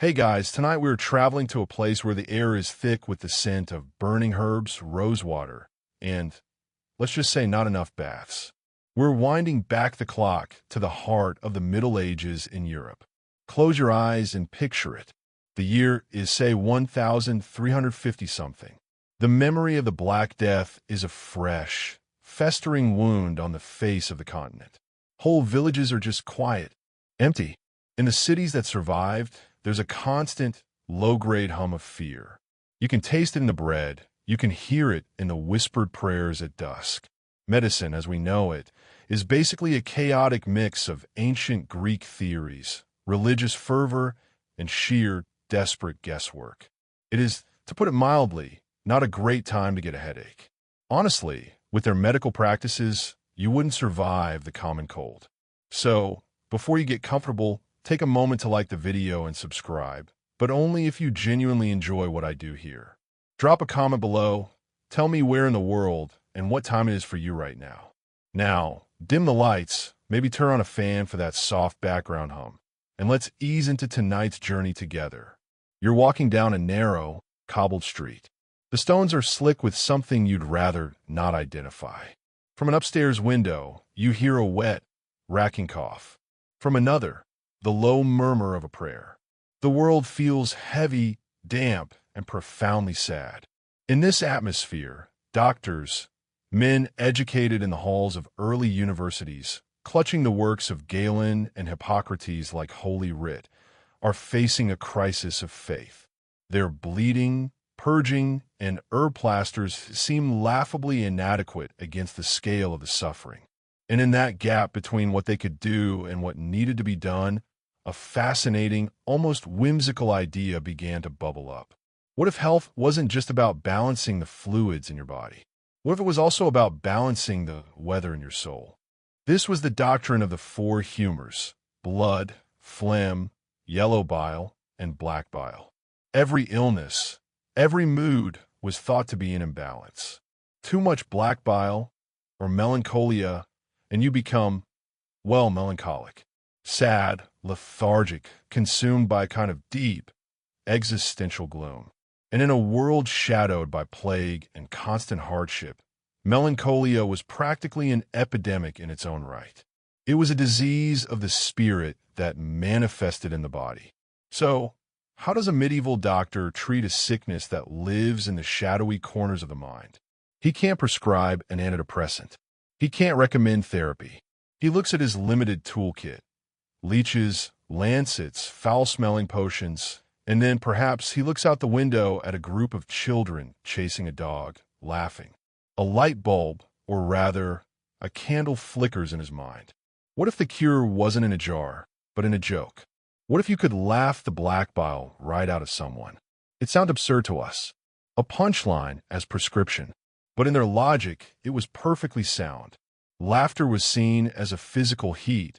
Hey guys, tonight we're traveling to a place where the air is thick with the scent of burning herbs, rosewater, and, let's just say, not enough baths. We're winding back the clock to the heart of the Middle Ages in Europe. Close your eyes and picture it. The year is, say, 1350-something. The memory of the Black Death is a fresh, festering wound on the face of the continent. Whole villages are just quiet, empty. In the cities that survived, there's a constant, low-grade hum of fear. You can taste it in the bread. You can hear it in the whispered prayers at dusk. Medicine, as we know it, is basically a chaotic mix of ancient Greek theories, religious fervor, and sheer, desperate guesswork. It is, to put it mildly, not a great time to get a headache. Honestly, with their medical practices, you wouldn't survive the common cold. So, before you get comfortable, take a moment to like the video and subscribe, but only if you genuinely enjoy what I do here. Drop a comment below, tell me where in the world and what time it is for you right now. Now, dim the lights, maybe turn on a fan for that soft background hum, and let's ease into tonight's journey together. You're walking down a narrow, cobbled street. The stones are slick with something you'd rather not identify. From an upstairs window, you hear a wet, racking cough. From another, the low murmur of a prayer. The world feels heavy, damp, and profoundly sad. In this atmosphere, doctors, men educated in the halls of early universities, clutching the works of Galen and Hippocrates like holy writ, are facing a crisis of faith. Their bleeding, purging, and herb plasters seem laughably inadequate against the scale of the suffering. And in that gap between what they could do and what needed to be done, a fascinating, almost whimsical idea began to bubble up. What if health wasn't just about balancing the fluids in your body? What if it was also about balancing the weather in your soul? This was the doctrine of the four humors: blood, phlegm, yellow bile, and black bile. Every illness, every mood was thought to be in imbalance. Too much black bile or melancholia, and you become, well, melancholic. Sad, lethargic, consumed by a kind of deep, existential gloom. And in a world shadowed by plague and constant hardship, melancholia was practically an epidemic in its own right. It was a disease of the spirit that manifested in the body. So, how does a medieval doctor treat a sickness that lives in the shadowy corners of the mind? He can't prescribe an antidepressant. He can't recommend therapy. He looks at his limited toolkit: leeches, lancets, foul-smelling potions, and then perhaps he looks out the window at a group of children chasing a dog, laughing. A light bulb, or rather, a candle flickers in his mind. What if the cure wasn't in a jar, but in a joke? What if you could laugh the black bile right out of someone? It sounds absurd to us. A punchline as prescription. But in their logic, it was perfectly sound. Laughter was seen as a physical heat,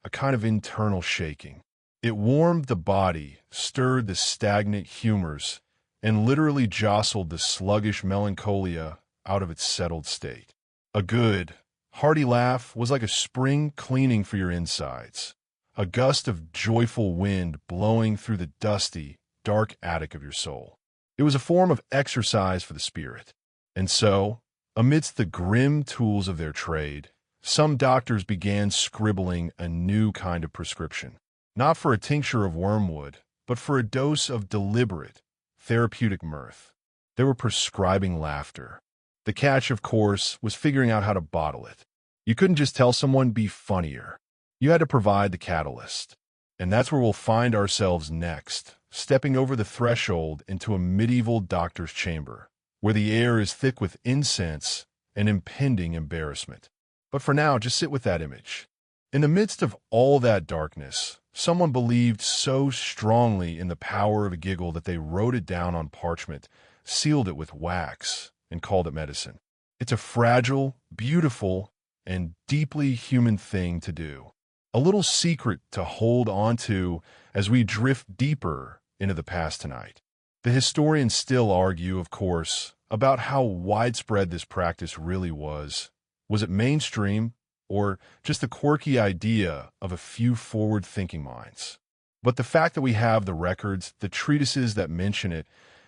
a kind of internal shaking. It warmed the body, stirred the stagnant humors, and literally jostled the sluggish melancholia out of its settled state. A good, hearty laugh was like a spring cleaning for your insides, a gust of joyful wind blowing through the dusty, dark attic of your soul. It was a form of exercise for the spirit. And so, amidst the grim tools of their trade, some doctors began scribbling a new kind of prescription, not for a tincture of wormwood, but for a dose of deliberate, therapeutic mirth. They were prescribing laughter. The catch, of course, was figuring out how to bottle it. You couldn't just tell someone, be funnier. You had to provide the catalyst. And that's where we'll find ourselves next, stepping over the threshold into a medieval doctor's chamber, where the air is thick with incense and impending embarrassment. But for now, just sit with that image. In the midst of all that darkness, someone believed so strongly in the power of a giggle that they wrote it down on parchment, sealed it with wax, and called it medicine. It's a fragile, beautiful, and deeply human thing to do. A little secret to hold on to as we drift deeper into the past tonight. The historians still argue, of course, about how widespread this practice really was. Was it mainstream, or just the quirky idea of a few forward-thinking minds? But the fact that we have the records, the treatises that mention it,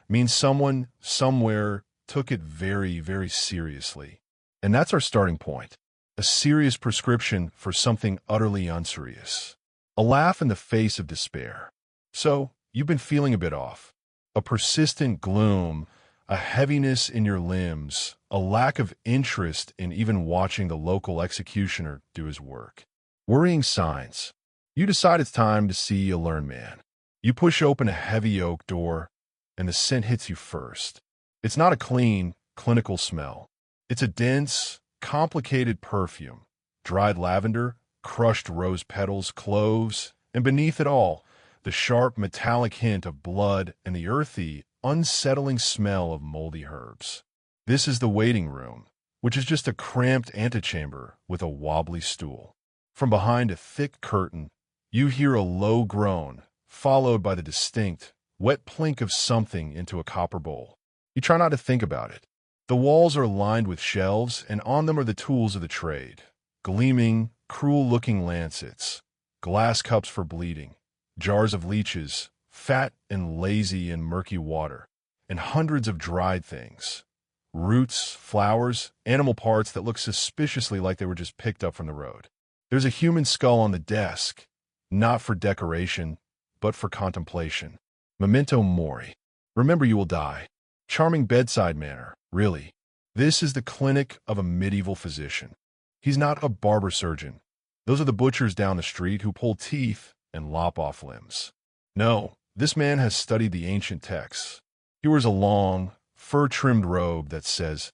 means someone, somewhere, took it very, very seriously. And that's our starting point. A serious prescription for something utterly unserious. A laugh in the face of despair. So, you've been feeling a bit off. A persistent gloom, a heaviness in your limbs, a lack of interest in even watching the local executioner do his work. Worrying signs. You decide it's time to see a learned man. You push open a heavy oak door, and the scent hits you first. It's not a clean, clinical smell. It's a dense, complicated perfume. Dried lavender, crushed rose petals, cloves, and beneath it all, the sharp, metallic hint of blood and the earthy, unsettling smell of moldy herbs. This is the waiting room, which is just a cramped antechamber with a wobbly stool. From behind a thick curtain, you hear a low groan, followed by the distinct, wet plink of something into a copper bowl. You try not to think about it. The walls are lined with shelves, and on them are the tools of the trade. Gleaming, cruel-looking lancets, glass cups for bleeding, jars of leeches, fat and lazy in murky water, and hundreds of dried things. Roots, flowers, animal parts that look suspiciously like they were just picked up from the road. There's a human skull on the desk, not for decoration, but for contemplation. Memento mori. Remember you will die. Charming bedside manner, really. This is the clinic of a medieval physician. He's not a barber surgeon. Those are the butchers down the street who pull teeth and lop off limbs. No, this man has studied the ancient texts. He wears a long, fur-trimmed robe that says,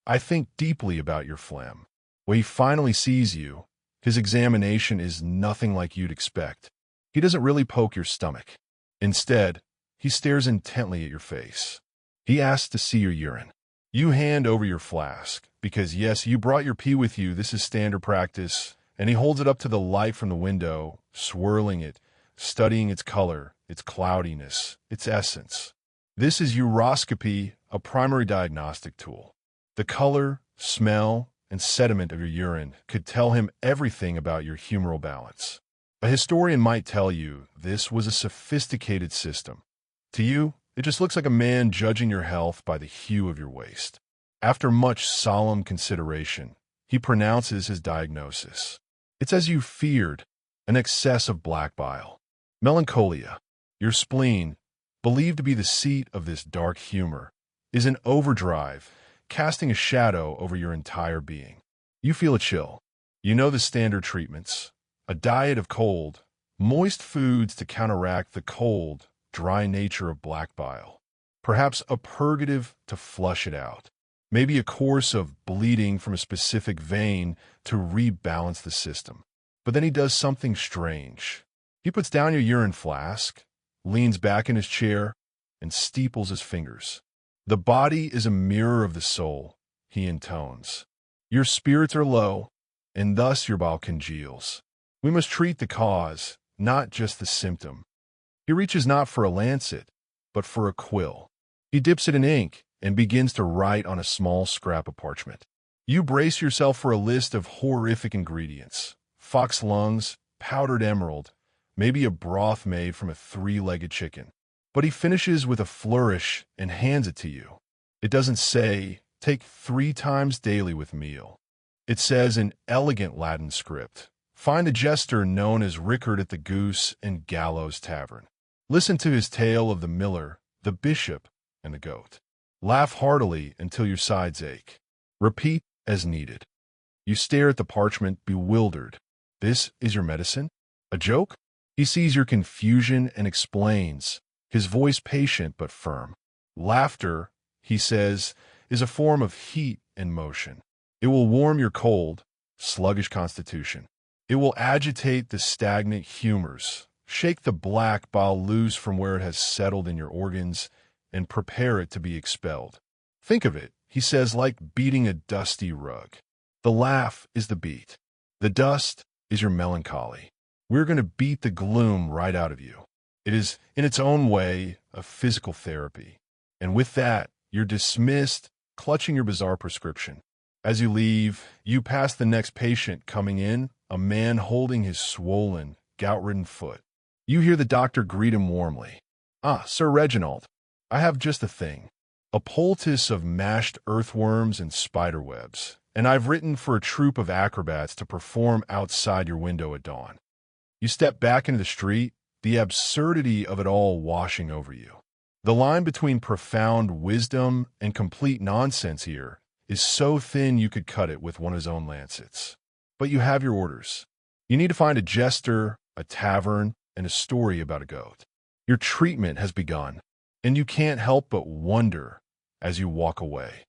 "I think deeply about your phlegm." When he finally sees you, his examination is nothing like you'd expect. He doesn't really poke your stomach. Instead, he stares intently at your face. He asks to see your urine. You hand over your flask, because yes, you brought your pee with you, this is standard practice, and he holds it up to the light from the window, swirling it, studying its color, its cloudiness, its essence. This is uroscopy, a primary diagnostic tool. The color, smell, and sediment of your urine could tell him everything about your humoral balance. A historian might tell you this was a sophisticated system. To you, it just looks like a man judging your health by the hue of your waist. After much solemn consideration, he pronounces his diagnosis. It's as you feared, an excess of black bile. Melancholia, your spleen, believed to be the seat of this dark humor, is in overdrive, casting a shadow over your entire being. You feel a chill. You know the standard treatments. A diet of cold, moist foods to counteract the cold, dry nature of black bile. Perhaps a purgative to flush it out. Maybe a course of bleeding from a specific vein to rebalance the system. But then he does something strange. He puts down your urine flask, leans back in his chair, and steeples his fingers. The body is a mirror of the soul, he intones. Your spirits are low, and thus your bile congeals. We must treat the cause, not just the symptom. He reaches not for a lancet, but for a quill. He dips it in ink and begins to write on a small scrap of parchment. You brace yourself for a list of horrific ingredients. Fox lungs, powdered emerald, maybe a broth made from a three-legged chicken. But he finishes with a flourish and hands it to you. It doesn't say, "Take 3 times daily with meal." It says in elegant Latin script, "Find the jester known as Rickard at the Goose and Gallows Tavern. Listen to his tale of the miller, the bishop, and the goat. Laugh heartily until your sides ache. Repeat as needed." You stare at the parchment, bewildered. This is your medicine? A joke? He sees your confusion and explains, his voice patient but firm. Laughter, he says, is a form of heat and motion. It will warm your cold, sluggish constitution. It will agitate the stagnant humors, shake the black bile loose from where it has settled in your organs, and prepare it to be expelled. Think of it, he says, like beating a dusty rug. The laugh is the beat. The dust is your melancholy. We're going to beat the gloom right out of you. It is, in its own way, a physical therapy. And with that, you're dismissed, clutching your bizarre prescription. As you leave, you pass the next patient coming in, a man holding his swollen, gout-ridden foot. You hear the doctor greet him warmly. "Ah, Sir Reginald, I have just the thing. A poultice of mashed earthworms and spiderwebs, and I've written for a troupe of acrobats to perform outside your window at dawn." You step back into the street, the absurdity of it all washing over you. The line between profound wisdom and complete nonsense here is so thin you could cut it with one of his own lancets. But you have your orders. You need to find a jester, a tavern, and a story about a goat. Your treatment has begun, and you can't help but wonder as you walk away.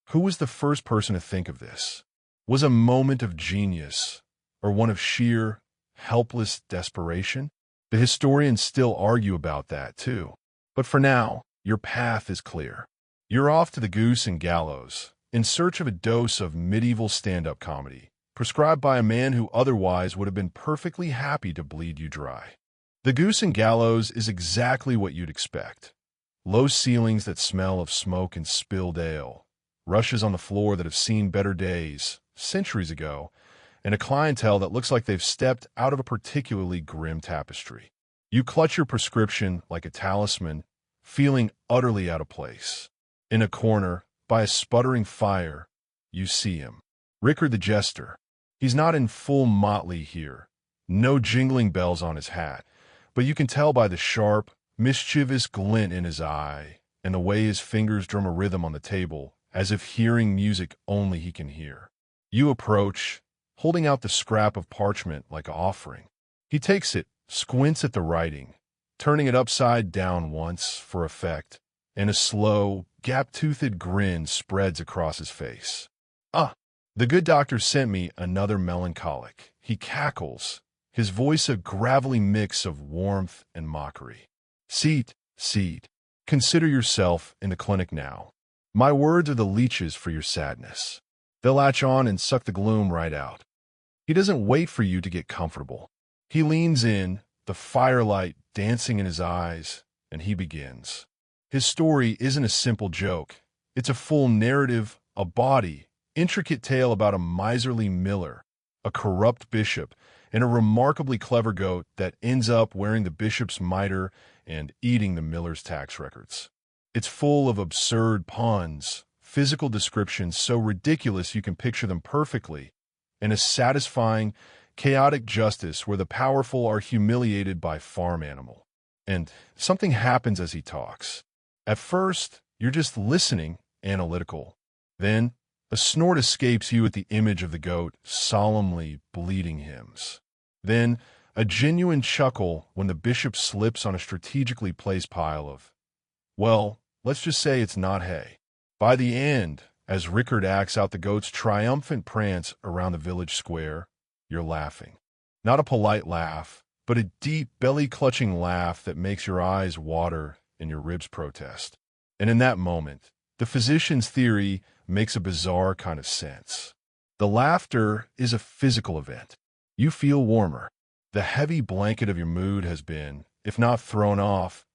Who was the first person to think of this? Was a moment of genius, or one of sheer, helpless desperation? The historians still argue about that, too. But for now, your path is clear. You're off to the Goose and Gallows, in search of a dose of medieval stand-up comedy, prescribed by a man who otherwise would have been perfectly happy to bleed you dry. The Goose and Gallows is exactly what you'd expect. Low ceilings that smell of smoke and spilled ale, rushes on the floor that have seen better days, centuries ago, and a clientele that looks like they've stepped out of a particularly grim tapestry. You clutch your prescription like a talisman, feeling utterly out of place. In a corner, by a sputtering fire, you see him. Rickard the Jester. He's not in full motley here. No jingling bells on his hat, but you can tell by the sharp, mischievous glint in his eye and the way his fingers drum a rhythm on the table, as if hearing music only he can hear. You approach, holding out the scrap of parchment like an offering. He takes it, squints at the writing, turning it upside down once for effect, and a slow, gap-toothed grin spreads across his face. "Ah, the good doctor sent me another melancholic." He cackles, his voice a gravelly mix of warmth and mockery. "Seat, seat. Consider yourself in the clinic now. My words are the leeches for your sadness. They'll latch on and suck the gloom right out." He doesn't wait for you to get comfortable. He leans in, the firelight dancing in his eyes, and he begins. His story isn't a simple joke. It's a full narrative, a body, intricate tale about a miserly miller, a corrupt bishop, and a remarkably clever goat that ends up wearing the bishop's mitre and eating the miller's tax records. It's full of absurd puns, physical descriptions so ridiculous you can picture them perfectly, and a satisfying, chaotic justice where the powerful are humiliated by farm animal. And something happens as he talks. At first, you're just listening, analytical. Then, a snort escapes you at the image of the goat solemnly bleating hymns. Then, a genuine chuckle when the bishop slips on a strategically placed pile of, well, let's just say it's not hay. By the end, as Rickard acts out the goat's triumphant prance around the village square, you're laughing. Not a polite laugh, but a deep, belly-clutching laugh that makes your eyes water and your ribs protest. And in that moment, the physician's theory makes a bizarre kind of sense. The laughter is a physical event. You feel warmer. The heavy blanket of your mood has been, if not thrown off,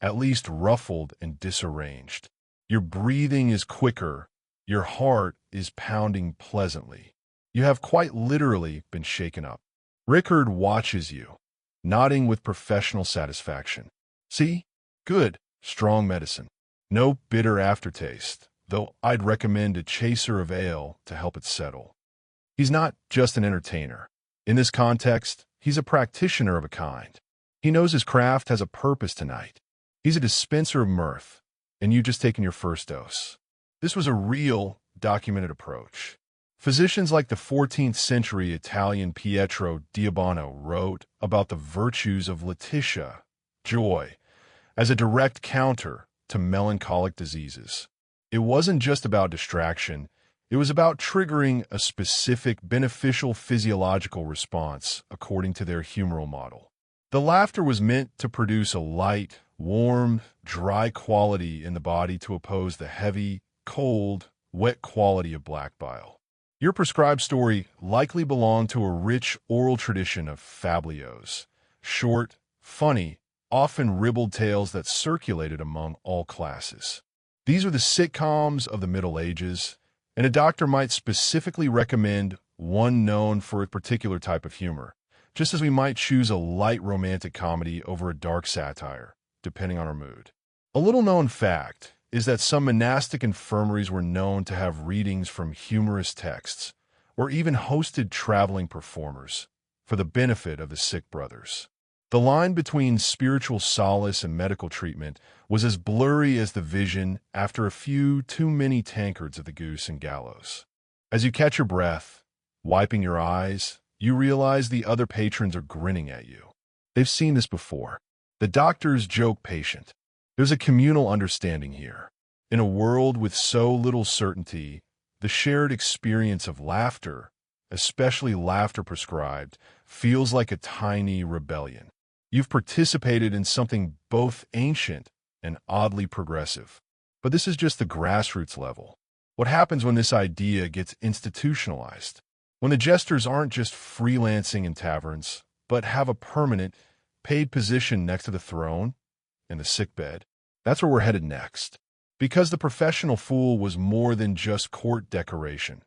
at least ruffled and disarranged. Your breathing is quicker. Your heart is pounding pleasantly. You have quite literally been shaken up. Rickard watches you, nodding with professional satisfaction. See? Good, strong medicine. No bitter aftertaste, though I'd recommend a chaser of ale to help it settle. He's not just an entertainer. In this context, he's a practitioner of a kind. He knows his craft has a purpose tonight. He's a dispenser of mirth, and you've just taken your first dose. This was a real, documented approach. Physicians like the 14th century Italian Pietro Diabano wrote about the virtues of Letitia, joy, as a direct counter to melancholic diseases. It wasn't just about distraction, it was about triggering a specific beneficial physiological response according to their humoral model. The laughter was meant to produce a light, warm, dry quality in the body to oppose the heavy, cold, wet quality of black bile. Your prescribed story likely belonged to a rich oral tradition of fabliaux, short, funny, often ribald tales that circulated among all classes. These were the sitcoms of the Middle Ages, and a doctor might specifically recommend one known for a particular type of humor, just as we might choose a light romantic comedy over a dark satire, depending on our mood. A little-known fact is that some monastic infirmaries were known to have readings from humorous texts, or even hosted traveling performers, for the benefit of the sick brothers. The line between spiritual solace and medical treatment was as blurry as the vision after a few too many tankards of the goose and gallows. As you catch your breath, wiping your eyes, you realize the other patrons are grinning at you. They've seen this before. The doctors joke patient. There's a communal understanding here. In a world with so little certainty, the shared experience of laughter, especially laughter prescribed, feels like a tiny rebellion. You've participated in something both ancient and oddly progressive. But this is just the grassroots level. What happens when this idea gets institutionalized? When the jesters aren't just freelancing in taverns, but have a permanent, paid position next to the throne and the sickbed? That's where we're headed next. Because the professional fool was more than just court decoration.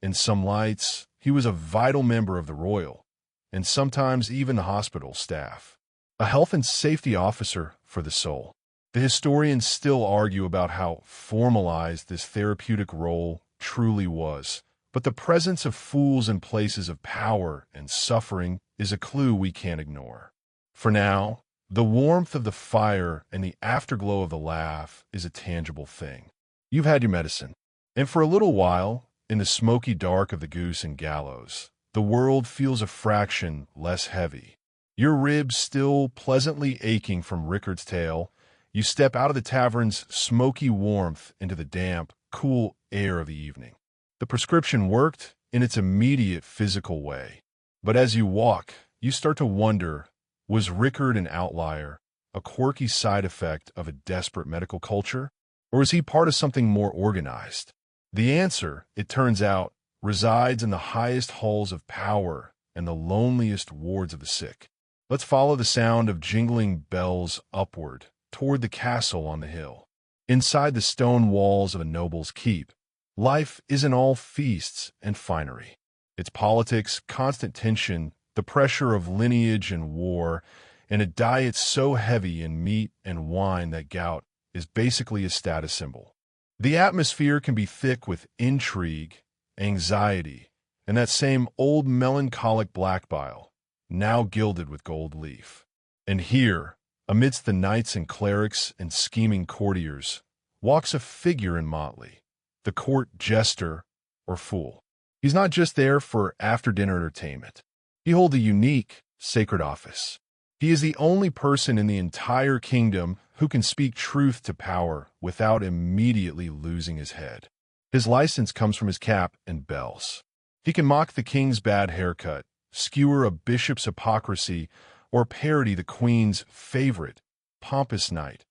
In some lights, he was a vital member of the royal, and sometimes even the hospital staff. A health and safety officer for the soul. The historians still argue about how formalized this therapeutic role truly was, but the presence of fools in places of power and suffering is a clue we can't ignore. For now, the warmth of the fire and the afterglow of the laugh is a tangible thing. You've had your medicine, and for a little while, in the smoky dark of the goose and gallows, the world feels a fraction less heavy. Your ribs still pleasantly aching from Rickard's tale, you step out of the tavern's smoky warmth into the damp, cool air of the evening. The prescription worked in its immediate physical way. But as you walk, you start to wonder, was Rickard an outlier, a quirky side effect of a desperate medical culture? Or is he part of something more organized? The answer, it turns out, resides in the highest halls of power and the loneliest wards of the sick. Let's follow the sound of jingling bells upward, toward the castle on the hill. Inside the stone walls of a noble's keep, life isn't all feasts and finery. It's politics, constant tension, the pressure of lineage and war, and a diet so heavy in meat and wine that gout is basically a status symbol. The atmosphere can be thick with intrigue, anxiety, and that same old melancholic black bile, now gilded with gold leaf. And here, amidst the knights and clerics and scheming courtiers, walks a figure in motley, the court jester or fool. He's not just there for after-dinner entertainment. He holds a unique, sacred office. He is the only person in the entire kingdom who can speak truth to power without immediately losing his head. His license comes from his cap and bells. He can mock the king's bad haircut, skewer a bishop's hypocrisy, or parody the queen's favorite, pompous knight,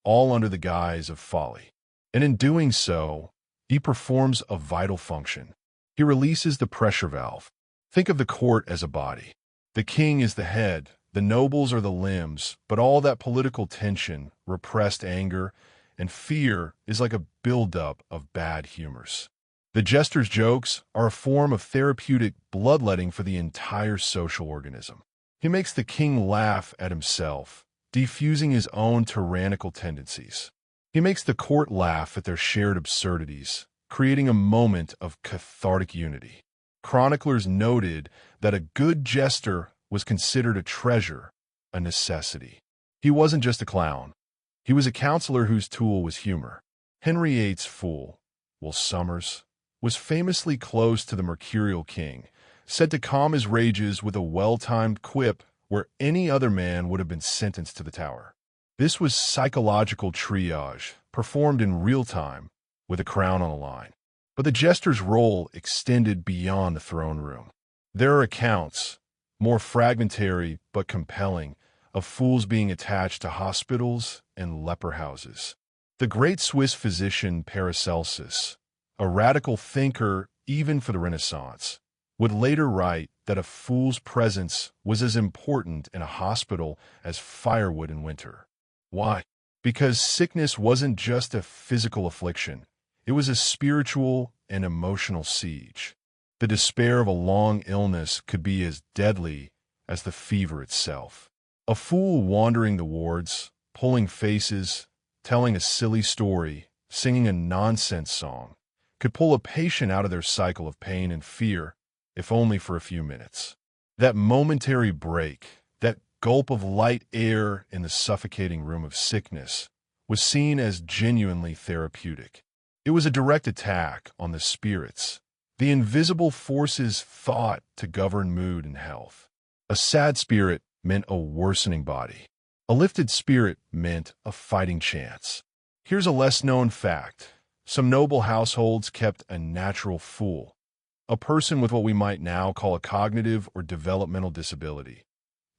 all under the guise of folly. And in doing so, he performs a vital function. He releases the pressure valve. Think of the court as a body. The king is the head, the nobles are the limbs, but all that political tension, repressed anger, and fear is like a buildup of bad humors. The jester's jokes are a form of therapeutic bloodletting for the entire social organism. He makes the king laugh at himself, defusing his own tyrannical tendencies. He makes the court laugh at their shared absurdities, creating a moment of cathartic unity. Chroniclers noted that a good jester was considered a treasure, a necessity. He wasn't just a clown. He was a counselor whose tool was humor. Henry VIII's fool, Will Somers, was famously close to the mercurial king, said to calm his rages with a well-timed quip where any other man would have been sentenced to the tower. This was psychological triage, performed in real time, with a crown on the line. But the jester's role extended beyond the throne room. There are accounts, more fragmentary but compelling, of fools being attached to hospitals and leper houses. The great Swiss physician Paracelsus, a radical thinker even for the Renaissance, would later write that a fool's presence was as important in a hospital as firewood in winter. Why? Because sickness wasn't just a physical affliction. It was a spiritual and emotional siege. The despair of a long illness could be as deadly as the fever itself. A fool wandering the wards, pulling faces, telling a silly story, singing a nonsense song, could pull a patient out of their cycle of pain and fear, if only for a few minutes. That momentary break, that gulp of light air in the suffocating room of sickness, was seen as genuinely therapeutic. It was a direct attack on the spirits, the invisible forces thought to govern mood and health. A sad spirit meant a worsening body. A lifted spirit meant a fighting chance. Here's a less-known fact. Some noble households kept a natural fool, a person with what we might now call a cognitive or developmental disability,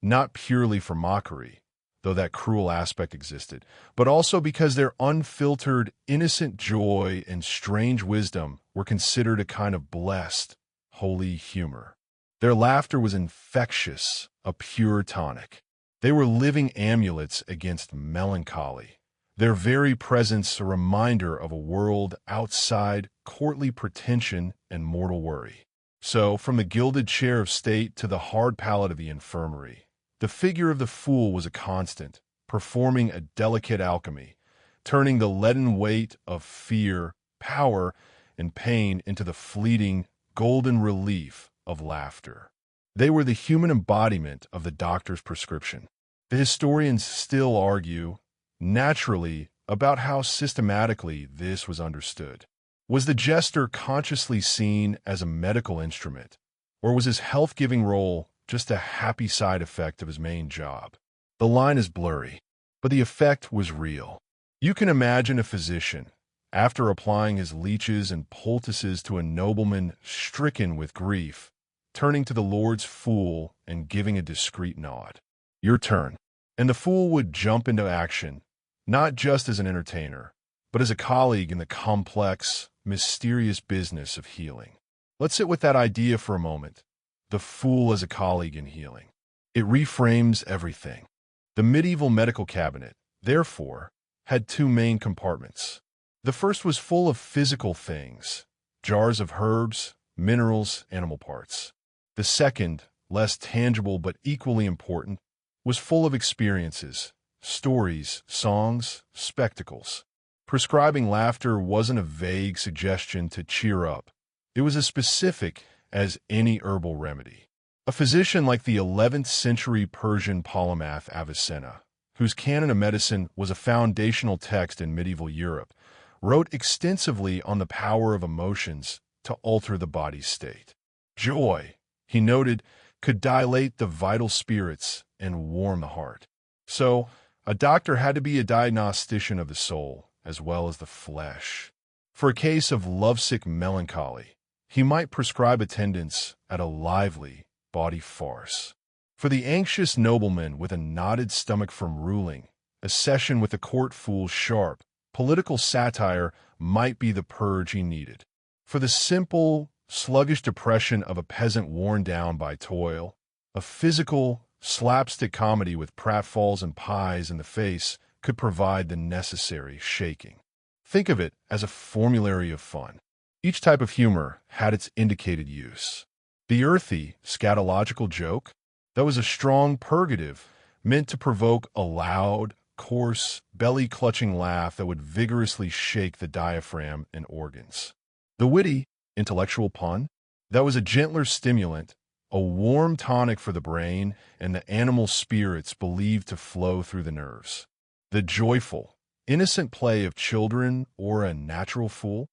not purely for mockery, though that cruel aspect existed, but also because their unfiltered, innocent joy and strange wisdom were considered a kind of blessed, holy humor. Their laughter was infectious, a pure tonic. They were living amulets against melancholy, their very presence a reminder of a world outside courtly pretension and mortal worry. So, from the gilded chair of state to the hard pallet of the infirmary, the figure of the fool was a constant, performing a delicate alchemy, turning the leaden weight of fear, power, and pain into the fleeting, golden relief of laughter. They were the human embodiment of the doctor's prescription. The historians still argue, naturally, about how systematically this was understood. Was the jester consciously seen as a medical instrument, or was his health-giving role just a happy side effect of his main job? The line is blurry, but the effect was real. You can imagine a physician, after applying his leeches and poultices to a nobleman stricken with grief, turning to the Lord's fool and giving a discreet nod. Your turn. And the fool would jump into action, not just as an entertainer, but as a colleague in the complex, mysterious business of healing. Let's sit with that idea for a moment. The fool as a colleague in healing. It reframes everything. The medieval medical cabinet, therefore, had two main compartments. The first was full of physical things, jars of herbs, minerals, animal parts. The second, less tangible but equally important, was full of experiences, stories, songs, spectacles. Prescribing laughter wasn't a vague suggestion to cheer up. It was as specific as any herbal remedy. A physician like the 11th century Persian polymath Avicenna, whose canon of medicine was a foundational text in medieval Europe, wrote extensively on the power of emotions to alter the body's state. Joy, he noted, could dilate the vital spirits and warm the heart. So, a doctor had to be a diagnostician of the soul as well as the flesh. For a case of lovesick melancholy, he might prescribe attendance at a lively bawdy farce. For the anxious nobleman with a knotted stomach from ruling, a session with the court fool sharp, political satire might be the purge he needed. For the simple, sluggish depression of a peasant worn down by toil, a physical, slapstick comedy with pratfalls and pies in the face could provide the necessary shaking. Think of it as a formulary of fun. Each type of humor had its indicated use. The earthy, scatological joke, that was a strong purgative, meant to provoke a loud, coarse, belly-clutching laugh that would vigorously shake the diaphragm and organs. The witty, intellectual pun, that was a gentler stimulant, a warm tonic for the brain and the animal spirits believed to flow through the nerves. The joyful, innocent play of children or a natural fool,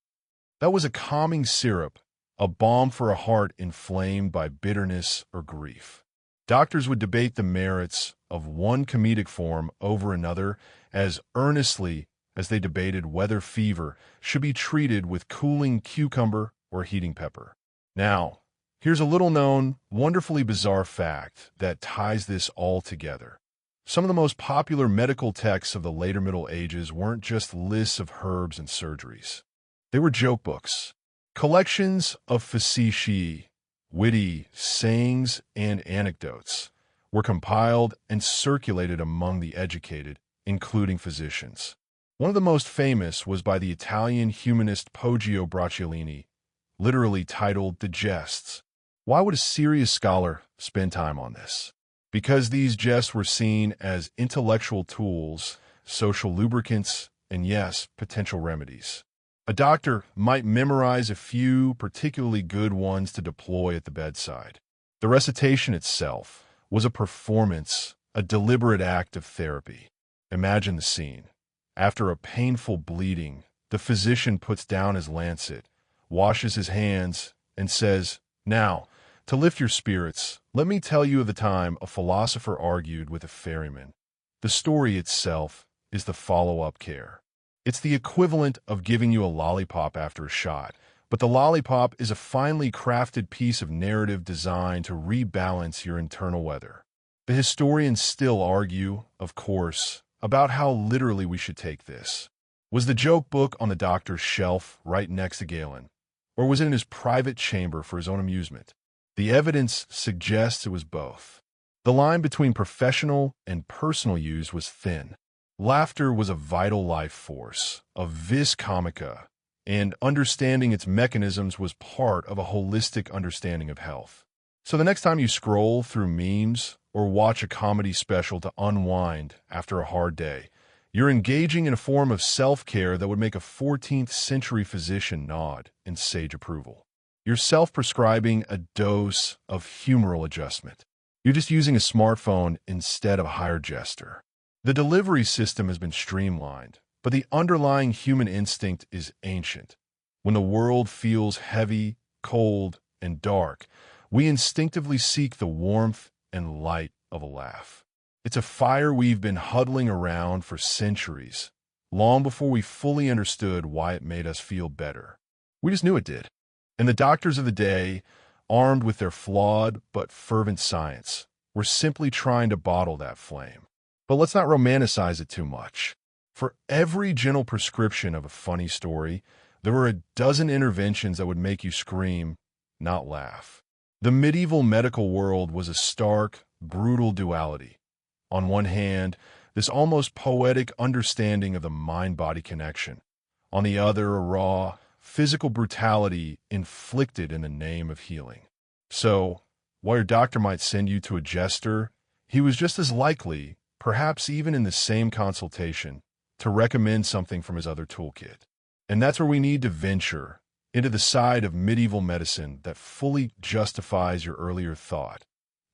that was a calming syrup, a balm for a heart inflamed by bitterness or grief. Doctors would debate the merits of one comedic form over another as earnestly as they debated whether fever should be treated with cooling cucumber or heating pepper. Now, here's a little-known, wonderfully bizarre fact that ties this all together. Some of the most popular medical texts of the later Middle Ages weren't just lists of herbs and surgeries. They were joke books, collections of facetiae, witty sayings and anecdotes were compiled and circulated among the educated, including physicians. One of the most famous was by the Italian humanist Poggio Bracciolini, literally titled The Jests. Why would a serious scholar spend time on this? because these jests were seen as intellectual tools, social lubricants, and yes, potential remedies. A doctor might memorize a few particularly good ones to deploy at the bedside. The recitation itself was a performance, a deliberate act of therapy. Imagine the scene. After a painful bleeding, the physician puts down his lancet, washes his hands, and says, "Now, to lift your spirits, let me tell you of the time a philosopher argued with a ferryman." The story itself is the follow-up care. It's the equivalent of giving you a lollipop after a shot, but the lollipop is a finely crafted piece of narrative designed to rebalance your internal weather. The historians still argue, of course, about how literally we should take this. Was the joke book on the doctor's shelf right next to Galen, or was it in his private chamber for his own amusement? The evidence suggests it was both. The line between professional and personal use was thin. Laughter was a vital life force, a vis comica, and understanding its mechanisms was part of a holistic understanding of health. So the next time you scroll through memes or watch a comedy special to unwind after a hard day, you're engaging in a form of self-care that would make a 14th century physician nod in sage approval. You're self-prescribing a dose of humoral adjustment. You're just using a smartphone instead of a hired jester. The delivery system has been streamlined, but the underlying human instinct is ancient. When the world feels heavy, cold, and dark, we instinctively seek the warmth and light of a laugh. It's a fire we've been huddling around for centuries, long before we fully understood why it made us feel better. We just knew it did. And the doctors of the day, armed with their flawed but fervent science, were simply trying to bottle that flame. But let's not romanticize it too much. For every gentle prescription of a funny story, there were a dozen interventions that would make you scream, not laugh. The medieval medical world was a stark, brutal duality. On one hand, this almost poetic understanding of the mind-body connection. On the other, a raw, physical brutality inflicted in the name of healing. So, while your doctor might send you to a jester, he was just as likely, perhaps even in the same consultation, to recommend something from his other toolkit. And that's where we need to venture into the side of medieval medicine that fully justifies your earlier thought.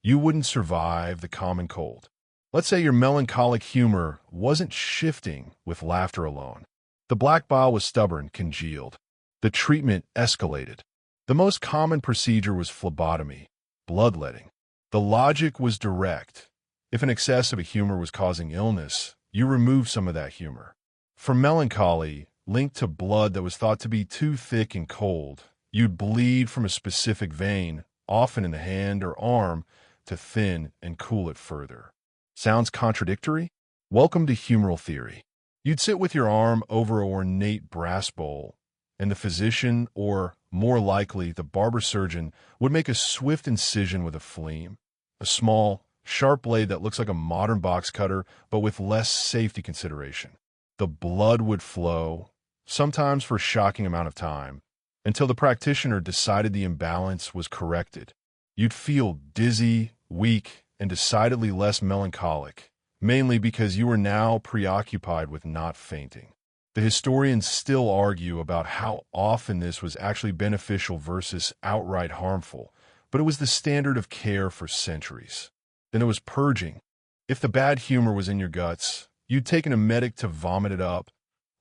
You wouldn't survive the common cold. Let's say your melancholic humor wasn't shifting with laughter alone. The black bile was stubborn, congealed. The treatment escalated. The most common procedure was phlebotomy, bloodletting. The logic was direct. If an excess of a humor was causing illness, you remove some of that humor. For melancholy, linked to blood that was thought to be too thick and cold, you'd bleed from a specific vein, often in the hand or arm, to thin and cool it further. Sounds contradictory? Welcome to humoral theory. You'd sit with your arm over an ornate brass bowl, and the physician, or more likely the barber surgeon, would make a swift incision with a fleam, a small, sharp blade that looks like a modern box cutter, but with less safety consideration. The blood would flow, sometimes for a shocking amount of time, until the practitioner decided the imbalance was corrected. You'd feel dizzy, weak, and decidedly less melancholic, mainly because you were now preoccupied with not fainting. The historians still argue about how often this was actually beneficial versus outright harmful, but it was the standard of care for centuries. Then it was purging. If the bad humor was in your guts, you'd take an emetic to vomit it up,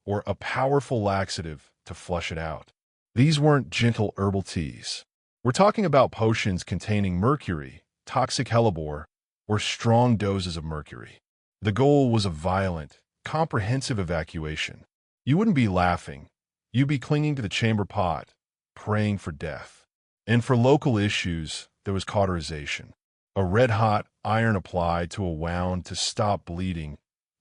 or a powerful laxative to flush it out. These weren't gentle herbal teas. We're talking about potions containing mercury, toxic hellebore, or strong doses of mercury. The goal was a violent, comprehensive evacuation. You wouldn't be laughing. You'd be clinging to the chamber pot, praying for death. And for local issues, there was cauterization. A red-hot iron applied to a wound to stop bleeding,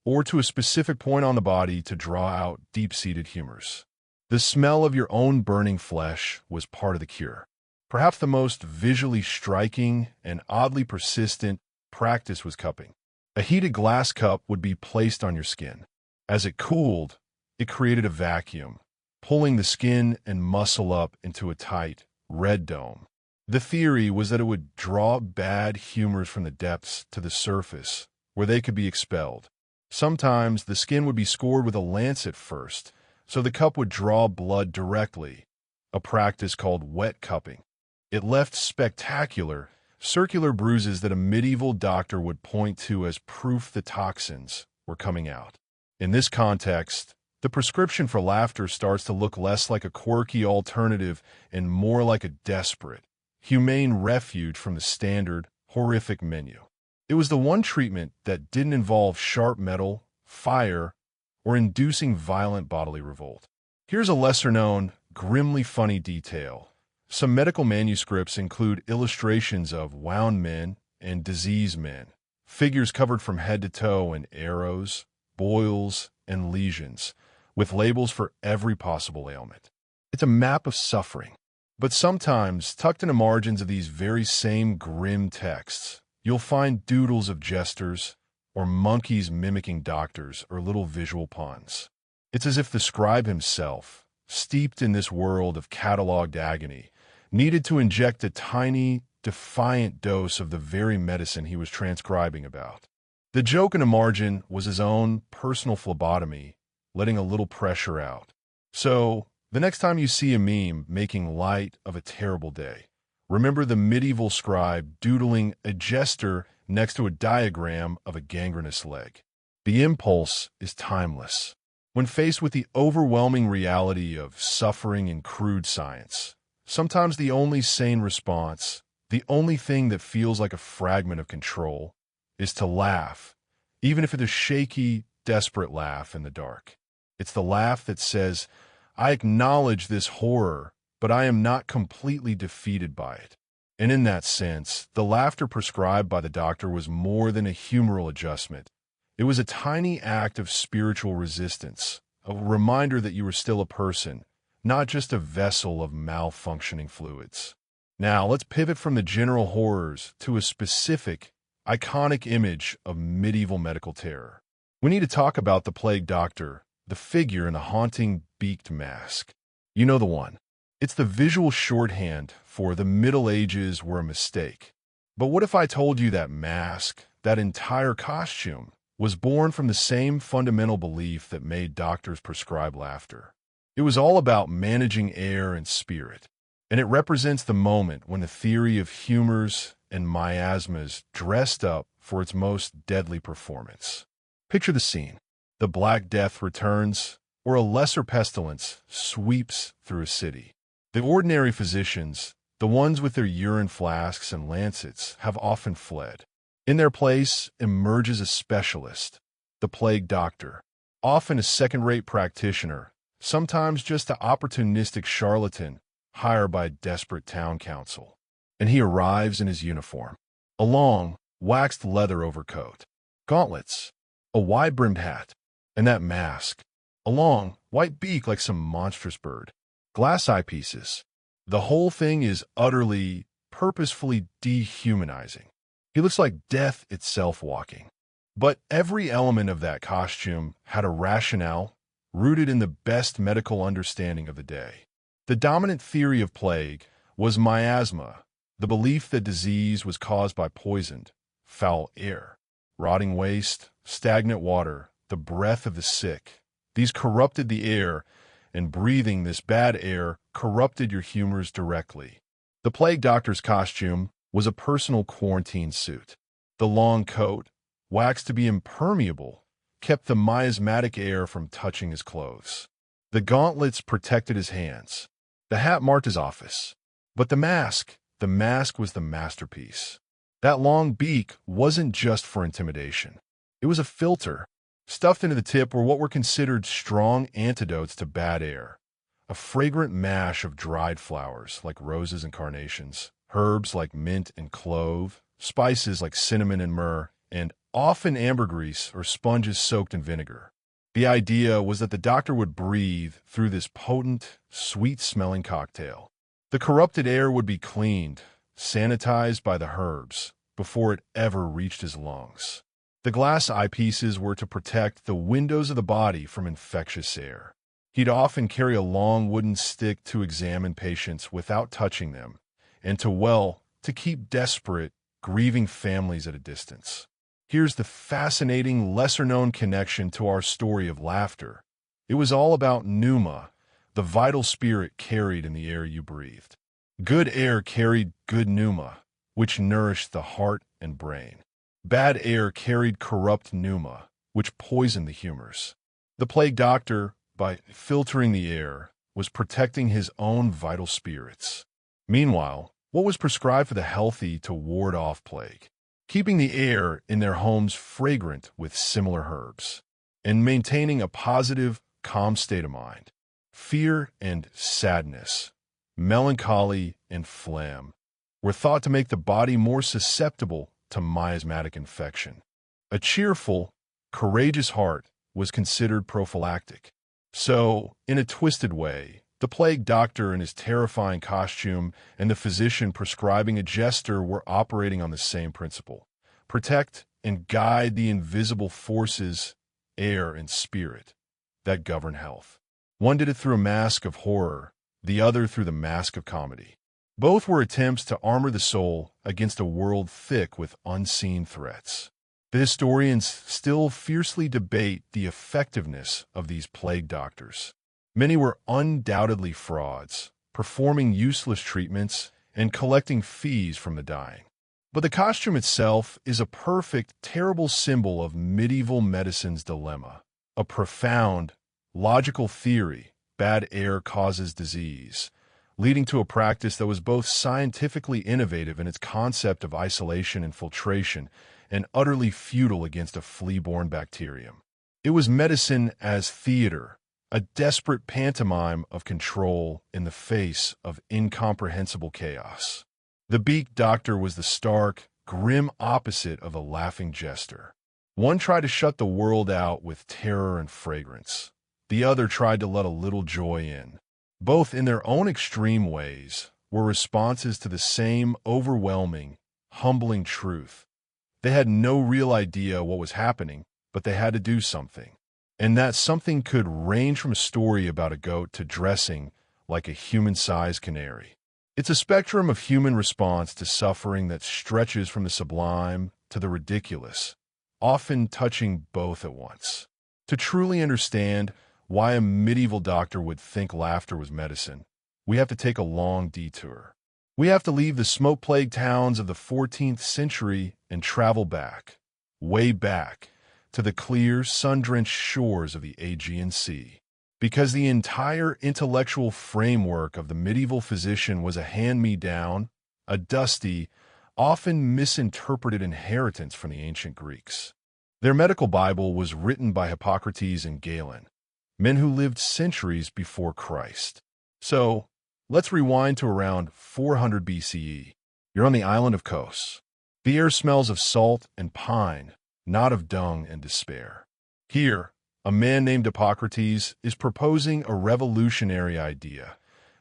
or to a specific point on the body to draw out deep-seated humors. The smell of your own burning flesh was part of the cure. Perhaps the most visually striking and oddly persistent practice was cupping. A heated glass cup would be placed on your skin. As it cooled, it created a vacuum, pulling the skin and muscle up into a tight, red dome. The theory was that it would draw bad humors from the depths to the surface, where they could be expelled. Sometimes the skin would be scored with a lancet first, so the cup would draw blood directly, a practice called wet cupping. It left spectacular, circular bruises that a medieval doctor would point to as proof the toxins were coming out. In this context, the prescription for laughter starts to look less like a quirky alternative and more like a desperate, humane refuge from the standard, horrific menu. It was the one treatment that didn't involve sharp metal, fire, or inducing violent bodily revolt. Here's a lesser-known, grimly funny detail. Some medical manuscripts include illustrations of wound men and diseased men, figures covered from head to toe in arrows, boils, and lesions, with labels for every possible ailment. It's a map of suffering. But sometimes, tucked in the margins of these very same grim texts, you'll find doodles of jesters, or monkeys mimicking doctors, or little visual puns. It's as if the scribe himself, steeped in this world of cataloged agony, needed to inject a tiny, defiant dose of the very medicine he was transcribing about. The joke in the margin was his own personal phlebotomy, letting a little pressure out. So, the next time you see a meme making light of a terrible day, remember the medieval scribe doodling a jester next to a diagram of a gangrenous leg. The impulse is timeless. When faced with the overwhelming reality of suffering and crude science, sometimes the only sane response, the only thing that feels like a fragment of control, is to laugh, even if it is a shaky, desperate laugh in the dark. It's the laugh that says, I acknowledge this horror, but I am not completely defeated by it. And in that sense, the laughter prescribed by the doctor was more than a humoral adjustment. It was a tiny act of spiritual resistance, a reminder that you were still a person, not just a vessel of malfunctioning fluids. Now, let's pivot from the general horrors to a specific, iconic image of medieval medical terror. We need to talk about the plague doctor, the figure in the haunting beaked mask. You know the one. It's the visual shorthand for the Middle Ages were a mistake. But what if I told you that mask, that entire costume, was born from the same fundamental belief that made doctors prescribe laughter? It was all about managing air and spirit, and it represents the moment when the theory of humors and miasmas dressed up for its most deadly performance. Picture the scene. The Black Death returns, or a lesser pestilence sweeps through a city. The ordinary physicians, the ones with their urine flasks and lancets, have often fled. In their place emerges a specialist, the plague doctor, often a second-rate practitioner, sometimes just an opportunistic charlatan hired by a desperate town council. And he arrives in his uniform, a long, waxed leather overcoat, gauntlets, a wide-brimmed hat, and that mask, a long, white beak like some monstrous bird, glass eyepieces. The whole thing is utterly, purposefully dehumanizing. He looks like death itself walking. But every element of that costume had a rationale rooted in the best medical understanding of the day. The dominant theory of plague was miasma, the belief that disease was caused by poisoned, foul air, rotting waste, stagnant water, the breath of the sick. These corrupted the air, and breathing this bad air corrupted your humors directly. The plague doctor's costume was a personal quarantine suit. The long coat, waxed to be impermeable, kept the miasmatic air from touching his clothes. The gauntlets protected his hands. The hat marked his office. But the mask was the masterpiece. That long beak wasn't just for intimidation. It was a filter. Stuffed into the tip were what were considered strong antidotes to bad air. A fragrant mash of dried flowers like roses and carnations, herbs like mint and clove, spices like cinnamon and myrrh, and often ambergris or sponges soaked in vinegar. The idea was that the doctor would breathe through this potent, sweet-smelling cocktail. The corrupted air would be cleaned, sanitized by the herbs, before it ever reached his lungs. The glass eyepieces were to protect the windows of the body from infectious air. He'd often carry a long wooden stick to examine patients without touching them, and to keep desperate, grieving families at a distance. Here's the fascinating, lesser-known connection to our story of laughter. It was all about pneuma, the vital spirit carried in the air you breathed. Good air carried good pneuma, which nourished the heart and brain. Bad air carried corrupt pneuma, which poisoned the humors. The plague doctor, by filtering the air, was protecting his own vital spirits. Meanwhile, what was prescribed for the healthy to ward off plague? Keeping the air in their homes fragrant with similar herbs, and maintaining a positive, calm state of mind. Fear and sadness, melancholy and phlegm were thought to make the body more susceptible to miasmatic infection. A cheerful, courageous heart was considered prophylactic. So, in a twisted way, the plague doctor in his terrifying costume and the physician prescribing a jester were operating on the same principle. Protect and guide the invisible forces, air and spirit, that govern health. One did it through a mask of horror, the other through the mask of comedy. Both were attempts to armor the soul against a world thick with unseen threats. The historians still fiercely debate the effectiveness of these plague doctors. Many were undoubtedly frauds, performing useless treatments and collecting fees from the dying. But the costume itself is a perfect, terrible symbol of medieval medicine's dilemma. A profound, logical theory: bad air causes disease, leading to a practice that was both scientifically innovative in its concept of isolation and filtration and utterly futile against a flea-borne bacterium. It was medicine as theater, a desperate pantomime of control in the face of incomprehensible chaos. The beak doctor was the stark, grim opposite of a laughing jester. One tried to shut the world out with terror and fragrance. The other tried to let a little joy in. Both, in their own extreme ways, were responses to the same overwhelming, humbling truth. They had no real idea what was happening, but they had to do something. And that something could range from a story about a goat to dressing like a human-sized canary. It's a spectrum of human response to suffering that stretches from the sublime to the ridiculous, often touching both at once. To truly understand why a medieval doctor would think laughter was medicine, we have to take a long detour. We have to leave the smoke-plagued towns of the 14th century and travel back, way back, to the clear, sun-drenched shores of the Aegean Sea. Because the entire intellectual framework of the medieval physician was a hand-me-down, a dusty, often misinterpreted inheritance from the ancient Greeks. Their medical Bible was written by Hippocrates and Galen, men who lived centuries before Christ. So, let's rewind to around 400 BCE. You're on the island of Kos. The air smells of salt and pine, not of dung and despair. Here, a man named Hippocrates is proposing a revolutionary idea: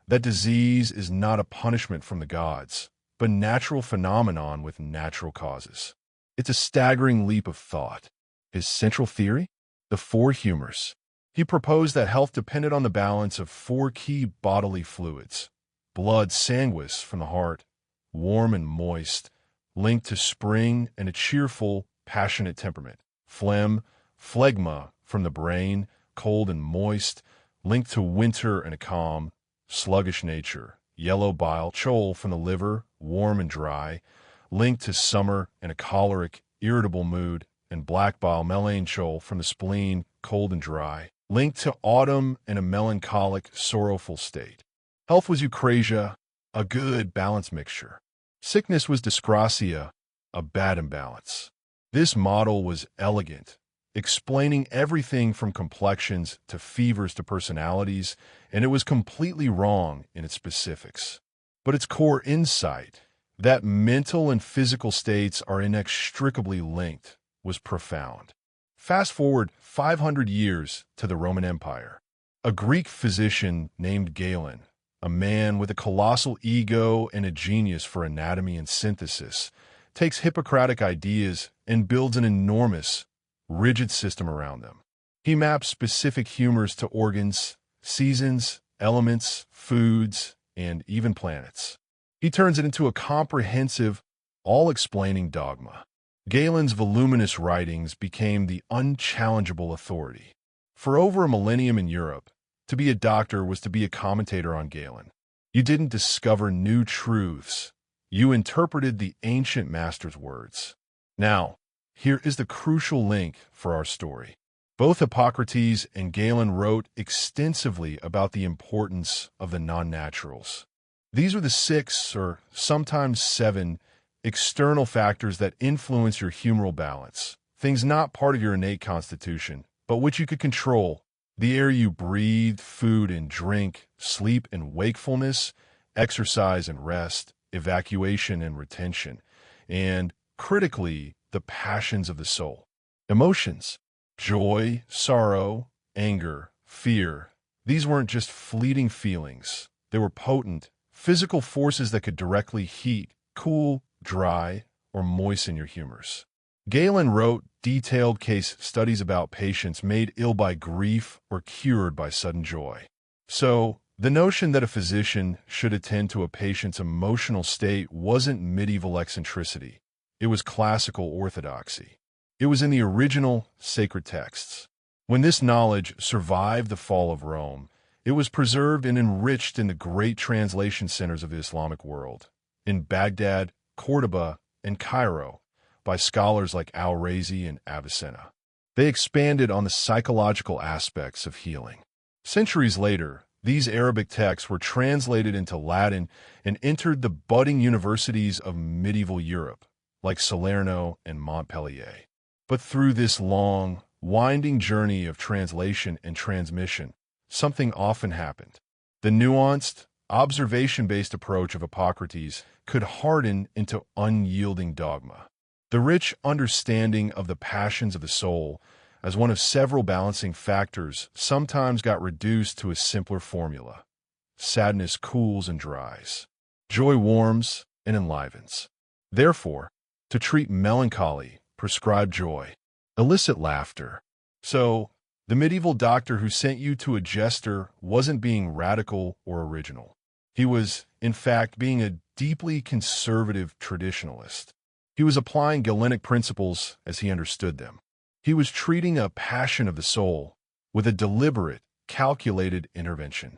that disease is not a punishment from the gods, but a natural phenomenon with natural causes. It's a staggering leap of thought. His central theory? The four humors. He proposed that health depended on the balance of four key bodily fluids: blood sanguis from the heart, warm and moist, linked to spring and a cheerful, passionate temperament; phlegm, phlegma from the brain, cold and moist, linked to winter and a calm, sluggish nature; yellow bile, chole from the liver, warm and dry, linked to summer and a choleric, irritable mood; and black bile, melancholy from the spleen, cold and dry, linked to autumn and a melancholic, sorrowful state. Health was eucrasia, a good, balanced mixture. Sickness was dyscrasia, a bad imbalance. This model was elegant, explaining everything from complexions to fevers to personalities, and it was completely wrong in its specifics. But its core insight, that mental and physical states are inextricably linked, was profound. Fast forward 500 years to the Roman Empire. A Greek physician named Galen, a man with a colossal ego and a genius for anatomy and synthesis, takes Hippocratic ideas and builds an enormous, rigid system around them. He maps specific humors to organs, seasons, elements, foods, and even planets. He turns it into a comprehensive, all-explaining dogma. Galen's voluminous writings became the unchallengeable authority. For over a millennium in Europe, to be a doctor was to be a commentator on Galen. You didn't discover new truths. You interpreted the ancient master's words. Now, here is the crucial link for our story. Both Hippocrates and Galen wrote extensively about the importance of the non-naturals. These are the 6, or sometimes 7, external factors that influence your humoral balance, things not part of your innate constitution, but which you could control: the air you breathe, food and drink, sleep and wakefulness, exercise and rest, evacuation and retention, and, critically, the passions of the soul. Emotions: joy, sorrow, anger, fear. These weren't just fleeting feelings. They were potent, physical forces that could directly heat, cool, dry, or moisten your humors. Galen wrote detailed case studies about patients made ill by grief or cured by sudden joy. So, the notion that a physician should attend to a patient's emotional state wasn't medieval eccentricity. It was classical orthodoxy. It was in the original sacred texts. When this knowledge survived the fall of Rome, it was preserved and enriched in the great translation centers of the Islamic world, in Baghdad, Cordoba, and Cairo, by scholars like Al-Razi and Avicenna. They expanded on the psychological aspects of healing. Centuries later, these Arabic texts were translated into Latin and entered the budding universities of medieval Europe, like Salerno and Montpellier. But through this long, winding journey of translation and transmission, something often happened. The nuanced, observation-based approach of Hippocrates could harden into unyielding dogma. The rich understanding of the passions of the soul as one of several balancing factors sometimes got reduced to a simpler formula. Sadness cools and dries. Joy warms and enlivens. Therefore, to treat melancholy, prescribe joy. Elicit laughter. So, the medieval doctor who sent you to a jester wasn't being radical or original. He was, in fact, being a deeply conservative traditionalist. He was applying Galenic principles as he understood them. He was treating a passion of the soul with a deliberate, calculated intervention.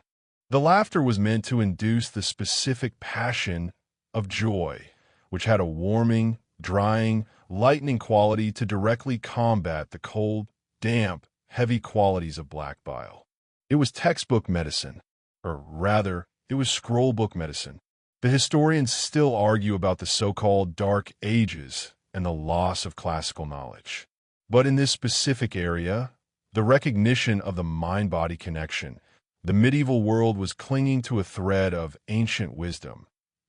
The laughter was meant to induce the specific passion of joy, which had a warming, drying, lightening quality to directly combat the cold, damp, heavy qualities of black bile. It was textbook medicine, or rather, it was scrollbook medicine. The historians still argue about the so-called Dark Ages and the loss of classical knowledge. But in this specific area, the recognition of the mind-body connection, the medieval world was clinging to a thread of ancient wisdom,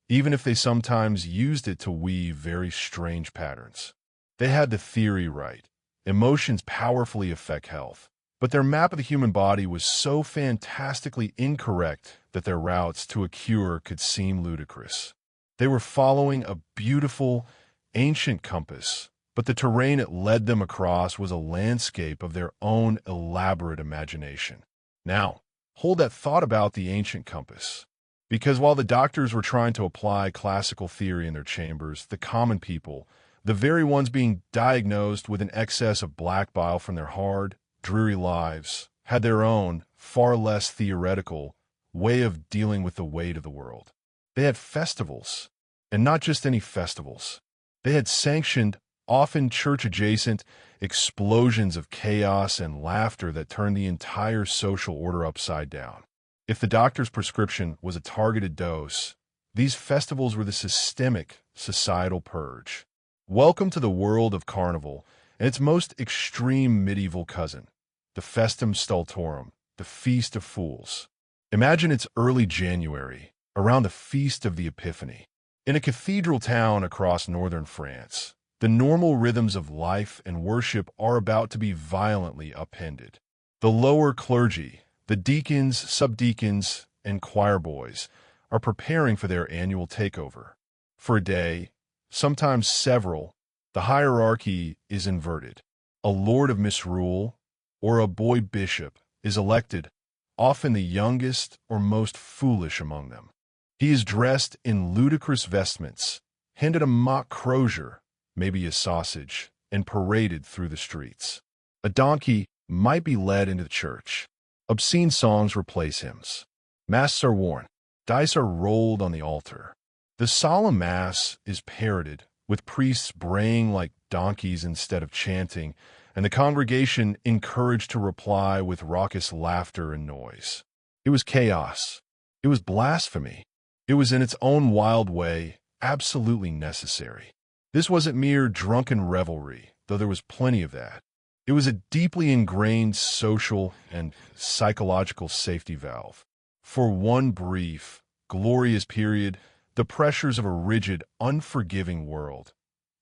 even if they sometimes used it to weave very strange patterns. They had the theory right. Emotions powerfully affect health, but their map of the human body was so fantastically incorrect that their routes to a cure could seem ludicrous. They were following a beautiful, ancient compass, but the terrain it led them across was a landscape of their own elaborate imagination. Now, hold that thought about the ancient compass. Because while the doctors were trying to apply classical theory in their chambers, the common people, the very ones being diagnosed with an excess of black bile from their hard, dreary lives, had their own, far less theoretical, way of dealing with the weight of the world. They had festivals, and not just any festivals. They had sanctioned, often church-adjacent, explosions of chaos and laughter that turned the entire social order upside down. If the doctor's prescription was a targeted dose, these festivals were the systemic, societal purge. Welcome to the world of carnival and its most extreme medieval cousin, the Festum Stultorum, the Feast of Fools. Imagine it's early January, around the Feast of the Epiphany. In a cathedral town across northern France, the normal rhythms of life and worship are about to be violently upended. The lower clergy, the deacons, subdeacons, and choir boys, are preparing for their annual takeover. For a day, sometimes several, the hierarchy is inverted. A lord of misrule, or a boy bishop, is elected, often the youngest or most foolish among them. He is dressed in ludicrous vestments, handed a mock crozier, maybe a sausage, and paraded through the streets. A donkey might be led into the church. Obscene songs replace hymns. Masks are worn. Dice are rolled on the altar. The solemn mass is parroted, with priests braying like donkeys instead of chanting, and the congregation encouraged to reply with raucous laughter and noise. It was chaos. It was blasphemy. It was, in its own wild way, absolutely necessary. This wasn't mere drunken revelry, though there was plenty of that. It was a deeply ingrained social and psychological safety valve. For one brief, glorious period, the pressures of a rigid, unforgiving world,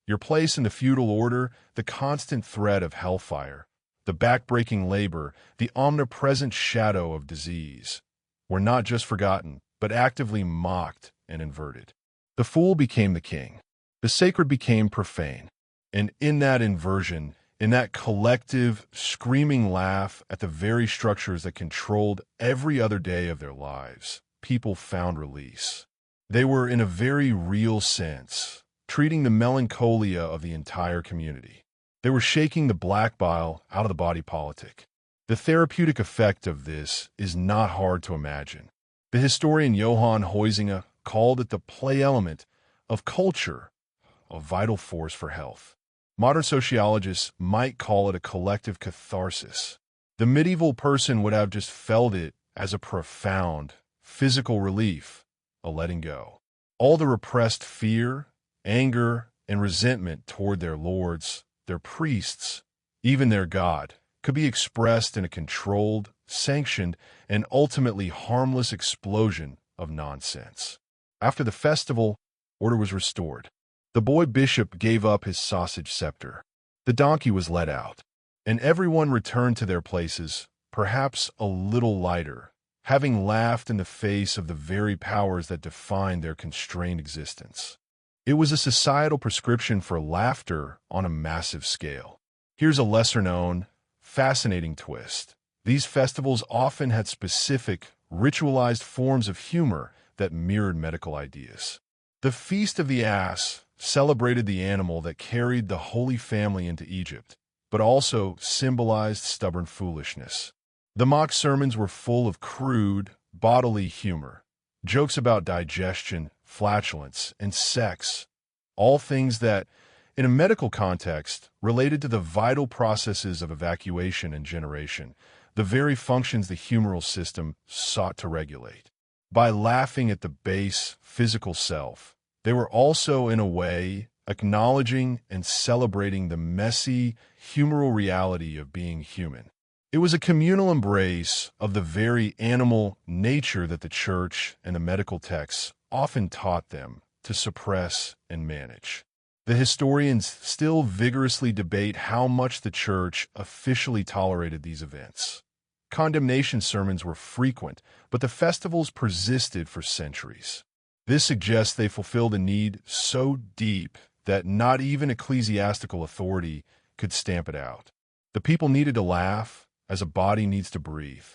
your place in the feudal order, the constant threat of hellfire, the back-breaking labor, the omnipresent shadow of disease, were not just forgotten, but actively mocked and inverted. The fool became the king. The sacred became profane. And in that inversion, in that collective, screaming laugh at the very structures that controlled every other day of their lives, people found release. They were, in a very real sense, treating the melancholia of the entire community. They were shaking the black bile out of the body politic. The therapeutic effect of this is not hard to imagine. The historian Johann Huizinga called it the play element of culture, a vital force for health. Modern sociologists might call it a collective catharsis. The medieval person would have just felt it as a profound physical relief, a letting go. All the repressed fear, anger, and resentment toward their lords, their priests, even their God, could be expressed in a controlled, sanctioned, and ultimately harmless explosion of nonsense. After the festival, order was restored. The boy bishop gave up his sausage scepter. The donkey was let out, and everyone returned to their places, perhaps a little lighter, having laughed in the face of the very powers that defined their constrained existence. It was a societal prescription for laughter on a massive scale. Here's a lesser-known, fascinating twist. These festivals often had specific, ritualized forms of humor that mirrored medical ideas. The Feast of the Ass celebrated the animal that carried the Holy Family into Egypt, but also symbolized stubborn foolishness. The mock sermons were full of crude, bodily humor, jokes about digestion, flatulence, and sex, all things that, in a medical context, related to the vital processes of evacuation and generation, the very functions the humoral system sought to regulate. By laughing at the base, physical self, they were also, in a way, acknowledging and celebrating the messy, humoral reality of being human. It was a communal embrace of the very animal nature that the church and the medical texts often taught them to suppress and manage. The historians still vigorously debate how much the church officially tolerated these events. Condemnation sermons were frequent, but the festivals persisted for centuries. This suggests they fulfilled a need so deep that not even ecclesiastical authority could stamp it out. The people needed to laugh as a body needs to breathe.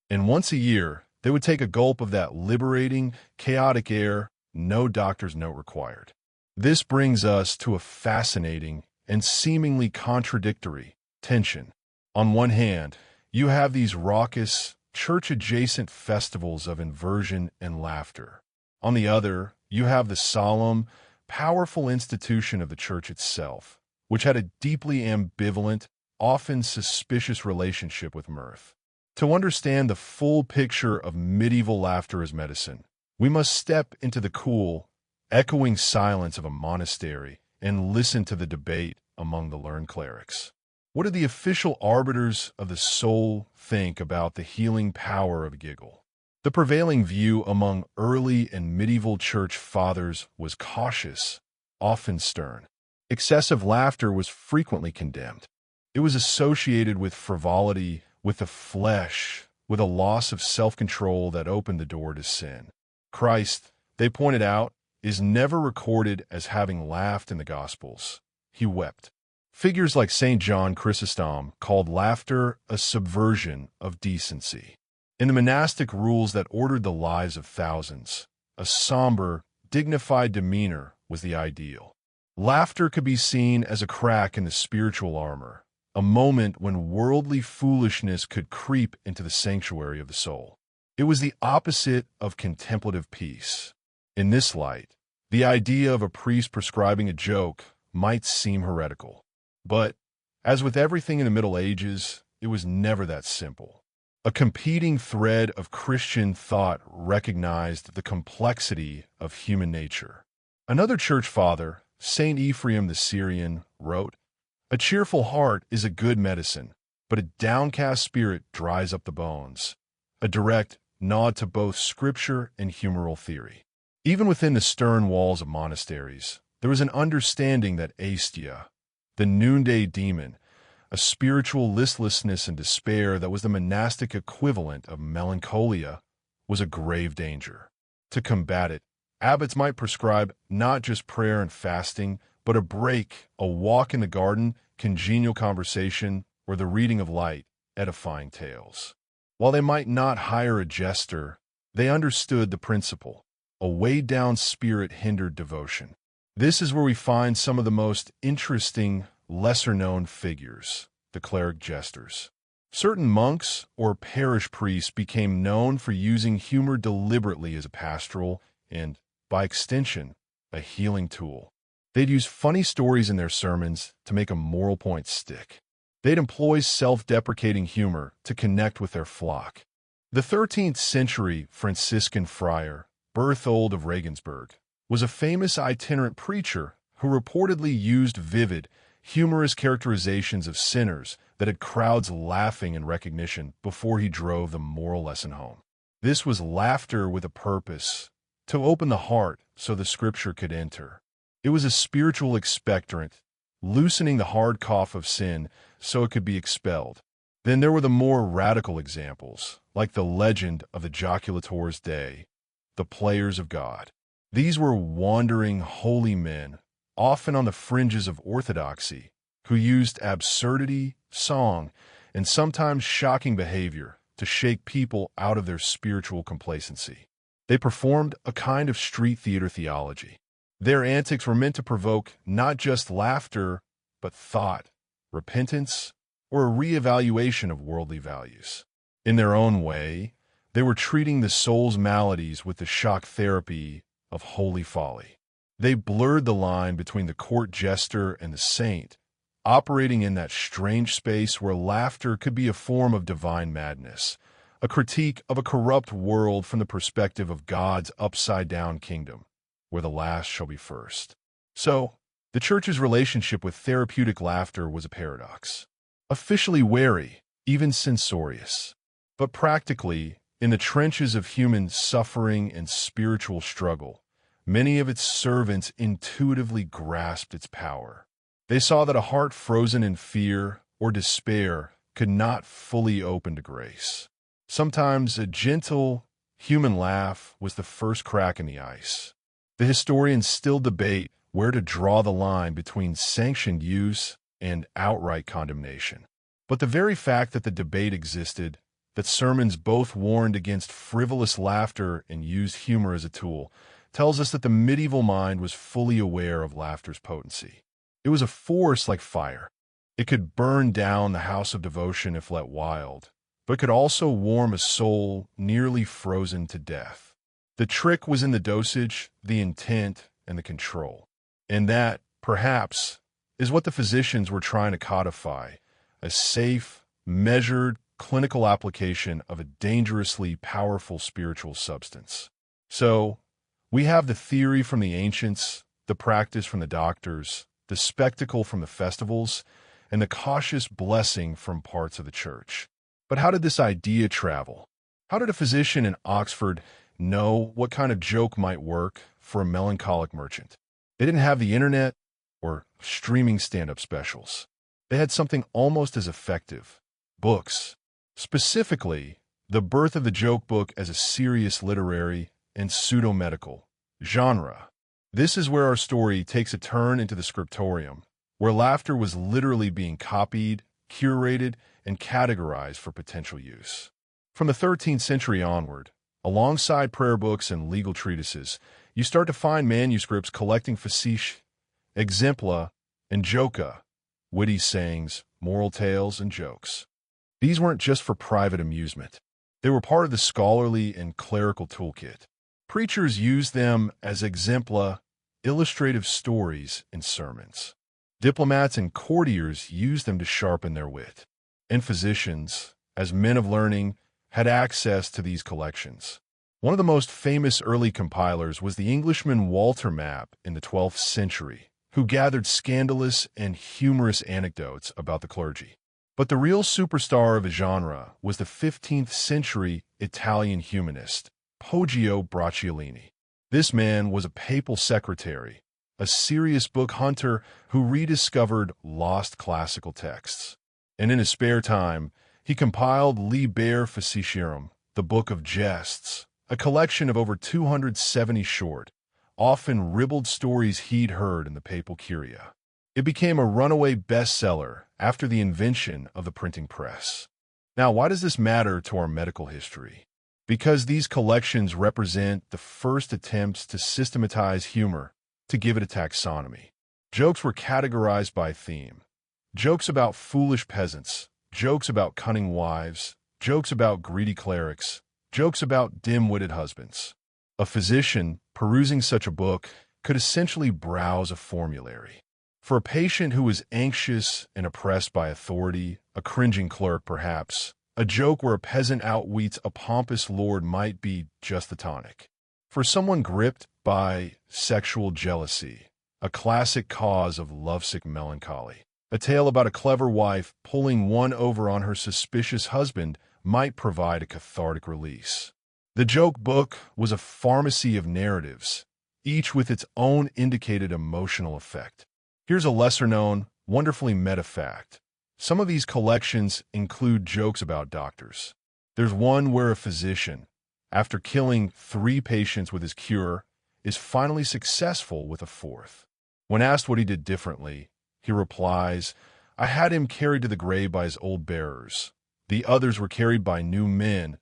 And once a year, they would take a gulp of that liberating, chaotic air, no doctor's note required. This brings us to a fascinating and seemingly contradictory tension. On one hand, you have these raucous, church-adjacent festivals of inversion and laughter. On the other, you have the solemn, powerful institution of the church itself, which had a deeply ambivalent, often suspicious relationship with mirth. To understand the full picture of medieval laughter as medicine, we must step into the cool, echoing silence of a monastery and listen to the debate among the learned clerics. What do the official arbiters of the soul think about the healing power of a giggle? The prevailing view among early and medieval church fathers was cautious, often stern. Excessive laughter was frequently condemned. It was associated with frivolity, with the flesh, with a loss of self-control that opened the door to sin. Christ, they pointed out, is never recorded as having laughed in the Gospels. He wept. Figures like St. John Chrysostom called laughter a subversion of decency. In the monastic rules that ordered the lives of thousands, a somber, dignified demeanor was the ideal. Laughter could be seen as a crack in the spiritual armor, a moment when worldly foolishness could creep into the sanctuary of the soul. It was the opposite of contemplative peace. In this light, the idea of a priest prescribing a joke might seem heretical. But, as with everything in the Middle Ages, it was never that simple. A competing thread of Christian thought recognized the complexity of human nature. Another church father, Saint Ephraim the Syrian, wrote, "A cheerful heart is a good medicine, but a downcast spirit dries up the bones," a direct nod to both scripture and humoral theory. Even within the stern walls of monasteries, there was an understanding that aestia, the noonday demon, a spiritual listlessness and despair that was the monastic equivalent of melancholia, was a grave danger. To combat it, abbots might prescribe not just prayer and fasting, but a break, a walk in the garden, congenial conversation, or the reading of light, edifying tales. While they might not hire a jester, they understood the principle. A weighed-down spirit hindered devotion. This is where we find some of the most interesting, lesser-known figures, the cleric jesters. Certain monks or parish priests became known for using humor deliberately as a pastoral and, by extension, a healing tool. They'd use funny stories in their sermons to make a moral point stick. They'd employ self-deprecating humor to connect with their flock. The 13th century Franciscan friar, Berthold of Regensburg, was a famous itinerant preacher who reportedly used vivid, humorous characterizations of sinners that had crowds laughing in recognition before he drove the moral lesson home. This was laughter with a purpose, to open the heart so the scripture could enter. It was a spiritual expectorant, loosening the hard cough of sin so it could be expelled. Then there were the more radical examples, like the legend of the joculators Dei, the players of God. These were wandering holy men, often on the fringes of orthodoxy, who used absurdity, song, and sometimes shocking behavior to shake people out of their spiritual complacency. They performed a kind of street theater theology. Their antics were meant to provoke not just laughter, but thought, repentance, or a reevaluation of worldly values. In their own way, they were treating the soul's maladies with the shock therapy of holy folly. They blurred the line between the court jester and the saint, operating in that strange space where laughter could be a form of divine madness, a critique of a corrupt world from the perspective of God's upside-down kingdom, where the last shall be first. So, the Church's relationship with therapeutic laughter was a paradox. Officially wary, even censorious. But practically, in the trenches of human suffering and spiritual struggle, many of its servants intuitively grasped its power. They saw that a heart frozen in fear or despair could not fully open to grace. Sometimes a gentle, human laugh was the first crack in the ice. The historians still debate where to draw the line between sanctioned use and outright condemnation. But the very fact that the debate existed, that sermons both warned against frivolous laughter and used humor as a tool, tells us that the medieval mind was fully aware of laughter's potency. It was a force like fire. It could burn down the house of devotion if let wild, but could also warm a soul nearly frozen to death. The trick was in the dosage, the intent, and the control. And that, perhaps, is what the physicians were trying to codify, a safe, measured, clinical application of a dangerously powerful spiritual substance. So, we have the theory from the ancients, the practice from the doctors, the spectacle from the festivals, and the cautious blessing from parts of the church. But how did this idea travel? How did a physician in Oxford know what kind of joke might work for a melancholic merchant? They didn't have the internet or streaming stand-up specials. They had something almost as effective: books. Specifically, the birth of the joke book as a serious literary and pseudo-medical genre. This is where our story takes a turn into the scriptorium, where laughter was literally being copied, curated, and categorized for potential use. From the 13th century onward, Alongside prayer books and legal treatises, you start to find manuscripts collecting facetiae, exempla, and joca, witty sayings, moral tales, and jokes. These weren't just for private amusement. They were part of the scholarly and clerical toolkit. Preachers used them as exempla, illustrative stories, and sermons. Diplomats and courtiers used them to sharpen their wit. And physicians, as men of learning, had access to these collections. One of the most famous early compilers was the Englishman Walter Map in the 12th century, who gathered scandalous and humorous anecdotes about the clergy. But the real superstar of the genre was the 15th century Italian humanist, Poggio Bracciolini. This man was a papal secretary, a serious book hunter who rediscovered lost classical texts. And in his spare time, he compiled Liber Facetiarum, the Book of Jests, a collection of over 270 short, often ribald stories he'd heard in the papal curia. It became a runaway bestseller after the invention of the printing press. Now, why does this matter to our medical history? Because these collections represent the first attempts to systematize humor, to give it a taxonomy. Jokes were categorized by theme. Jokes about foolish peasants, jokes about cunning wives, jokes about greedy clerics, jokes about dim-witted husbands. A physician, perusing such a book, could essentially browse a formulary. For a patient who was anxious and oppressed by authority, a cringing clerk perhaps, a joke where a peasant outwits a pompous lord might be just the tonic. For someone gripped by sexual jealousy, a classic cause of lovesick melancholy, a tale about a clever wife pulling one over on her suspicious husband might provide a cathartic release. The joke book was a pharmacy of narratives, each with its own indicated emotional effect. Here's a lesser-known, wonderfully meta fact. Some of these collections include jokes about doctors. There's one where a physician, after killing 3 patients with his cure, is finally successful with a 4th. When asked what he did differently, he replies, "I had him carried to the grave by his old bearers. The others were carried by new men,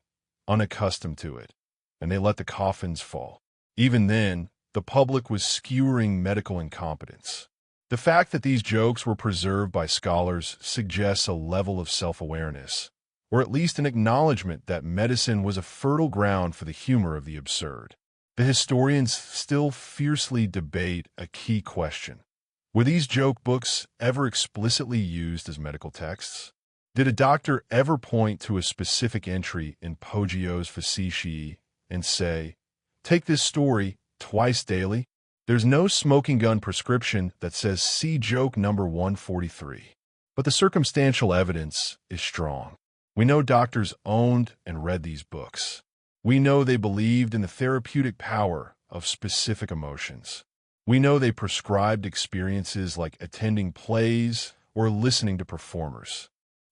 unaccustomed to it, and they let the coffins fall." Even then, the public was skewering medical incompetence. The fact that these jokes were preserved by scholars suggests a level of self-awareness, or at least an acknowledgement that medicine was a fertile ground for the humor of the absurd. The historians still fiercely debate a key question. Were these joke books ever explicitly used as medical texts? Did a doctor ever point to a specific entry in Poggio's Facetiae and say, "Take this story twice daily"? There's no smoking gun prescription that says see joke number 143. But the circumstantial evidence is strong. We know doctors owned and read these books. We know they believed in the therapeutic power of specific emotions. We know they prescribed experiences like attending plays or listening to performers.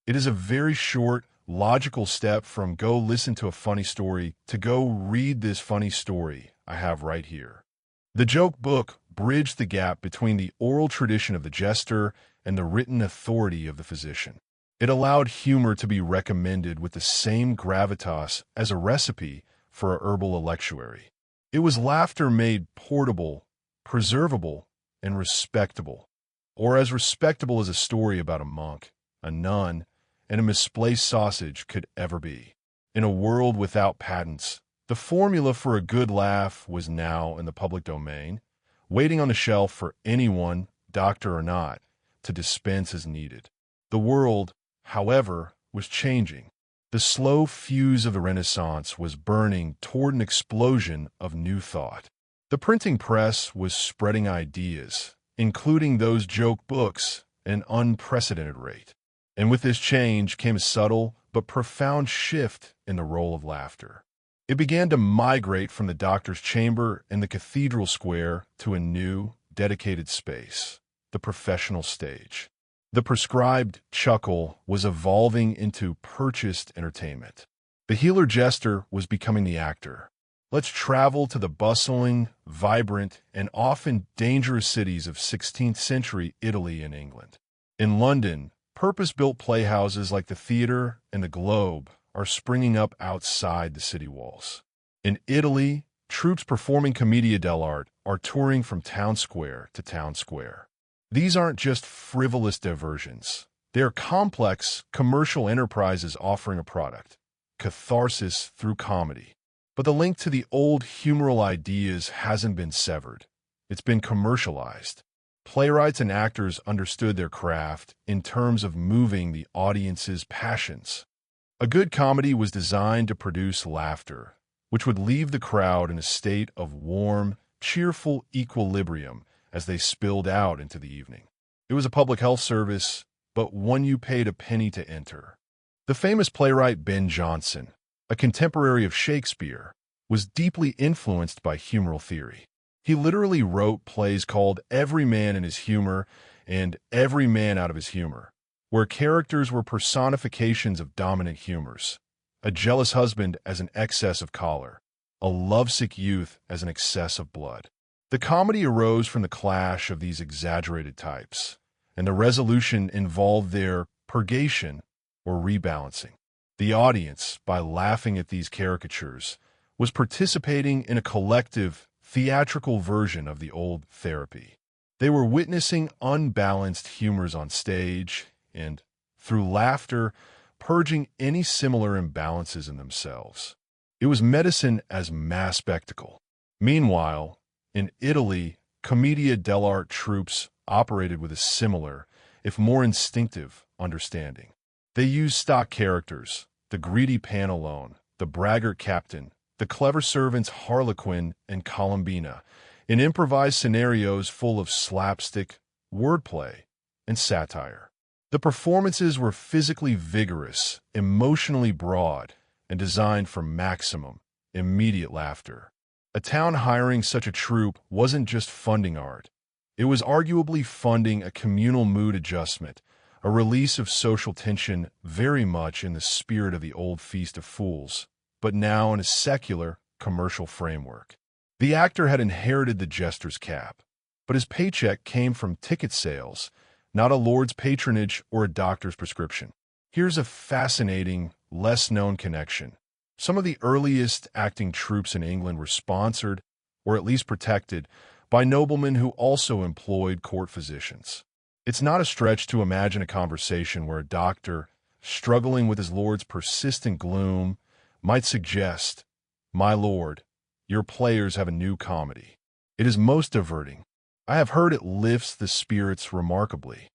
It is a very short, logical step from go listen to a funny story to go read this funny story I have right here. The joke book bridged the gap between the oral tradition of the jester and the written authority of the physician. It allowed humor to be recommended with the same gravitas as a recipe for a herbal electuary. It was laughter made portable, preservable, and respectable, or as respectable as a story about a monk, a nun, and a misplaced sausage could ever be. In a world without patents, the formula for a good laugh was now in the public domain, waiting on the shelf for anyone, doctor or not, to dispense as needed. The world, however, was changing. The slow fuse of the Renaissance was burning toward an explosion of new thought. The printing press was spreading ideas, including those joke books, at an unprecedented rate. And with this change came a subtle but profound shift in the role of laughter. It began to migrate from the doctor's chamber and the cathedral square to a new, dedicated space, the professional stage. The prescribed chuckle was evolving into purchased entertainment. The healer jester was becoming the actor. Let's travel to the bustling, vibrant, and often dangerous cities of 16th century Italy and England. In London, purpose-built playhouses like the Theatre and the Globe are springing up outside the city walls. In Italy, troops performing commedia dell'arte are touring from town square to town square. These aren't just frivolous diversions. They're complex, commercial enterprises offering a product, catharsis through comedy. But the link to the old humoral ideas hasn't been severed. It's been commercialized. Playwrights and actors understood their craft in terms of moving the audience's passions. A good comedy was designed to produce laughter, which would leave the crowd in a state of warm, cheerful equilibrium as they spilled out into the evening. It was a public health service, but one you paid a penny to enter. The famous playwright Ben Jonson, a contemporary of Shakespeare, was deeply influenced by humoral theory. He literally wrote plays called Every Man in His Humor and Every Man Out of His Humor, where characters were personifications of dominant humors, a jealous husband as an excess of choler, a lovesick youth as an excess of blood. The comedy arose from the clash of these exaggerated types, and the resolution involved their purgation or rebalancing. The audience, by laughing at these caricatures, was participating in a collective, theatrical version of the old therapy. They were witnessing unbalanced humors on stage and, through laughter, purging any similar imbalances in themselves. It was medicine as mass spectacle. Meanwhile, in Italy, commedia dell'arte troupes operated with a similar, if more instinctive, understanding. They used stock characters, the greedy Pantalone, the braggart captain, the clever servants Harlequin and Columbina, in improvised scenarios full of slapstick, wordplay, and satire. The performances were physically vigorous, emotionally broad, and designed for maximum, immediate laughter. A town hiring such a troupe wasn't just funding art. It was arguably funding a communal mood adjustment, a release of social tension very much in the spirit of the old Feast of Fools, but now in a secular, commercial framework. The actor had inherited the jester's cap, but his paycheck came from ticket sales, not a lord's patronage or a doctor's prescription. Here's a fascinating, less-known connection. Some of the earliest acting troupes in England were sponsored, or at least protected, by noblemen who also employed court physicians. It's not a stretch to imagine a conversation where a doctor, struggling with his lord's persistent gloom, might suggest, "My lord, your players have a new comedy. It is most diverting. I have heard it lifts the spirits remarkably."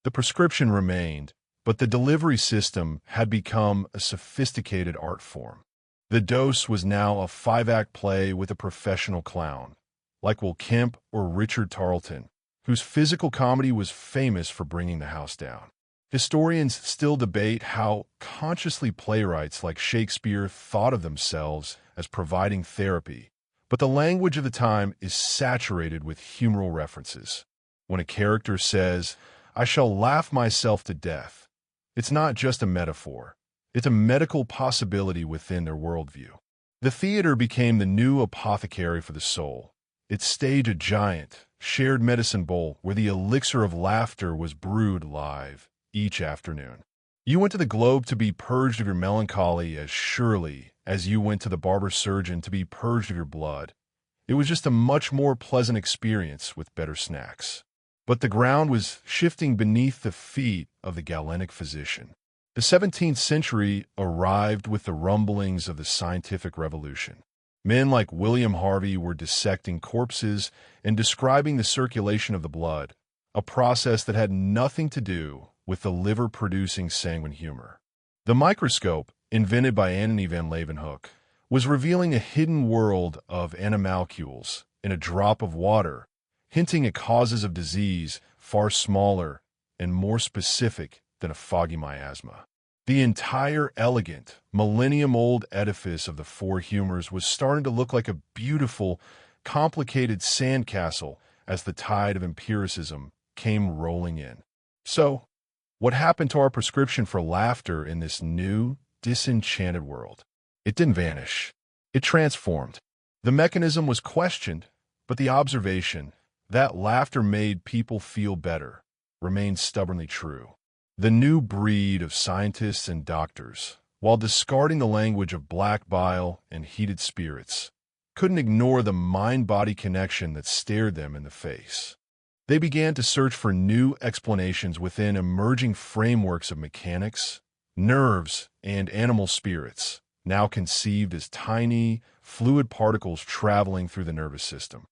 The prescription remained, but the delivery system had become a sophisticated art form. The dose was now a 5-act play with a professional clown, like Will Kemp or Richard Tarleton, whose physical comedy was famous for bringing the house down. Historians still debate how consciously playwrights like Shakespeare thought of themselves as providing therapy, but the language of the time is saturated with humoral references. When a character says, "I shall laugh myself to death," it's not just a metaphor. It's a medical possibility within their worldview. The theater became the new apothecary for the soul. It staged a giant, shared medicine bowl where the elixir of laughter was brewed live each afternoon. You went to the Globe to be purged of your melancholy as surely as you went to the barber surgeon to be purged of your blood. It was just a much more pleasant experience with better snacks. But the ground was shifting beneath the feet of the Galenic physician. The 17th century arrived with the rumblings of the scientific revolution. Men like William Harvey were dissecting corpses and describing the circulation of the blood, a process that had nothing to do with the liver-producing sanguine humor. The microscope, invented by Antony van Leeuwenhoek, was revealing a hidden world of animalcules in a drop of water, hinting at causes of disease far smaller and more specific than a foggy miasma. The entire elegant, millennium-old edifice of the four humors was starting to look like a beautiful, complicated sandcastle as the tide of empiricism came rolling in. So, what happened to our prescription for laughter in this new, disenchanted world? It didn't vanish. It transformed. The mechanism was questioned, but the observation that laughter made people feel better remained stubbornly true. The new breed of scientists and doctors, while discarding the language of black bile and heated spirits, couldn't ignore the mind-body connection that stared them in the face. They began to search for new explanations within emerging frameworks of mechanics, nerves, and animal spirits, now conceived as tiny, fluid particles traveling through the nervous system.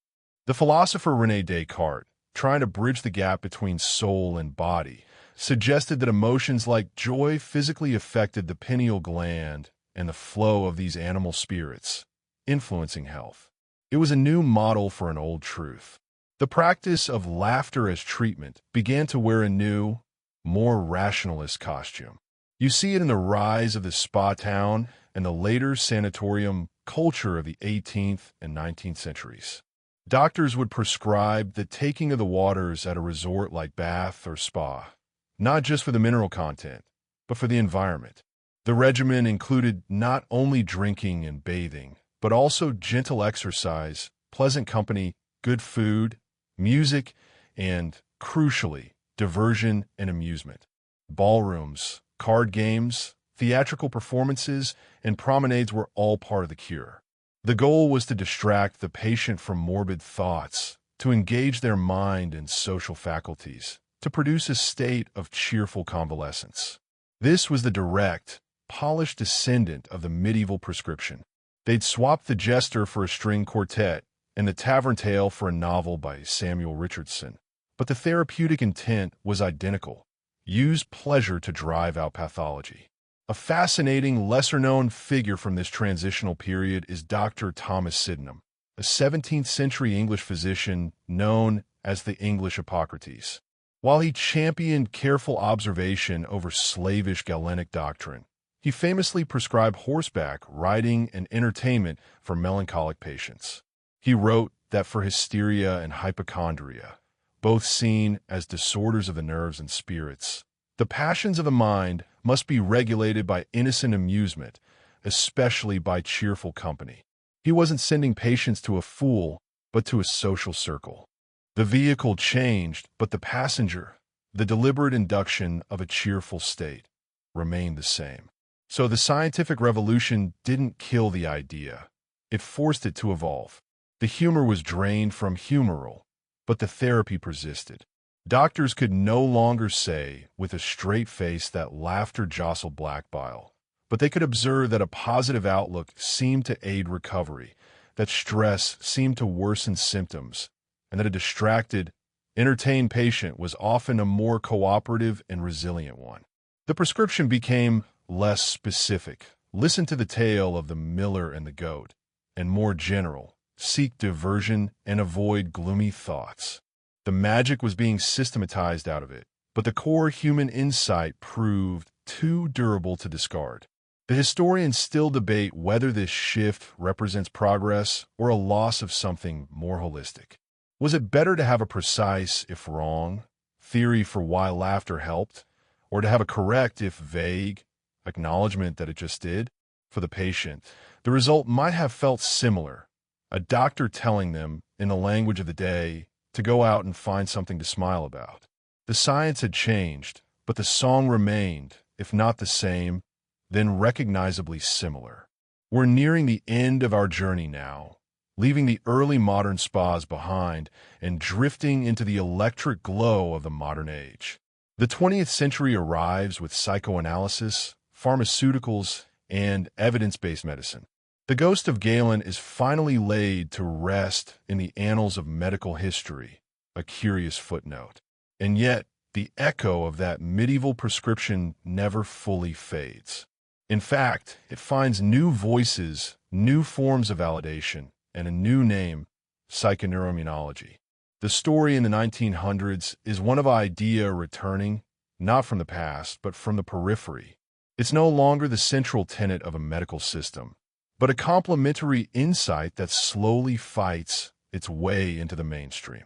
The philosopher René Descartes, trying to bridge the gap between soul and body, suggested that emotions like joy physically affected the pineal gland and the flow of these animal spirits, influencing health. It was a new model for an old truth. The practice of laughter as treatment began to wear a new, more rationalist costume. You see it in the rise of the spa town and the later sanatorium culture of the 18th and 19th centuries. Doctors would prescribe the taking of the waters at a resort like Bath or Spa, not just for the mineral content, but for the environment. The regimen included not only drinking and bathing, but also gentle exercise, pleasant company, good food, music, and, crucially, diversion and amusement. Ballrooms, card games, theatrical performances, and promenades were all part of the cure. The goal was to distract the patient from morbid thoughts, to engage their mind and social faculties, to produce a state of cheerful convalescence. This was the direct, polished descendant of the medieval prescription. They'd swap the jester for a string quartet and the tavern tale for a novel by Samuel Richardson. But the therapeutic intent was identical. Use pleasure to drive out pathology. A fascinating, lesser-known figure from this transitional period is Dr. Thomas Sydenham, a 17th-century English physician known as the English Hippocrates. While he championed careful observation over slavish Galenic doctrine, he famously prescribed horseback riding and entertainment for melancholic patients. He wrote that for hysteria and hypochondria, both seen as disorders of the nerves and spirits, the passions of the mind must be regulated by innocent amusement, especially by cheerful company. He wasn't sending patients to a fool, but to a social circle. The vehicle changed, but the passenger, the deliberate induction of a cheerful state, remained the same. So the scientific revolution didn't kill the idea. It forced it to evolve. The humor was drained from humoral, but the therapy persisted. Doctors could no longer say with a straight face that laughter jostled black bile, but they could observe that a positive outlook seemed to aid recovery, that stress seemed to worsen symptoms, and that a distracted, entertained patient was often a more cooperative and resilient one. The prescription became less specific. Listen to the tale of the miller and the goat, and more general. Seek diversion and avoid gloomy thoughts. The magic was being systematized out of it, but the core human insight proved too durable to discard. The historians still debate whether this shift represents progress or a loss of something more holistic. Was it better to have a precise, if wrong, theory for why laughter helped, or to have a correct, if vague, acknowledgement that it just did? For the patient, the result might have felt similar. A doctor telling them, in the language of the day, to go out and find something to smile about. The science had changed, but the song remained, if not the same, then recognizably similar. We're nearing the end of our journey now, leaving the early modern spas behind and drifting into the electric glow of the modern age. The 20th century arrives with psychoanalysis, pharmaceuticals, and evidence-based medicine. The ghost of Galen is finally laid to rest in the annals of medical history, a curious footnote. And yet, the echo of that medieval prescription never fully fades. In fact, it finds new voices, new forms of validation, and a new name, psychoneuroimmunology. The story in the 1900s is one of idea returning, not from the past, but from the periphery. It's no longer the central tenet of a medical system, but a complementary insight that slowly fights its way into the mainstream.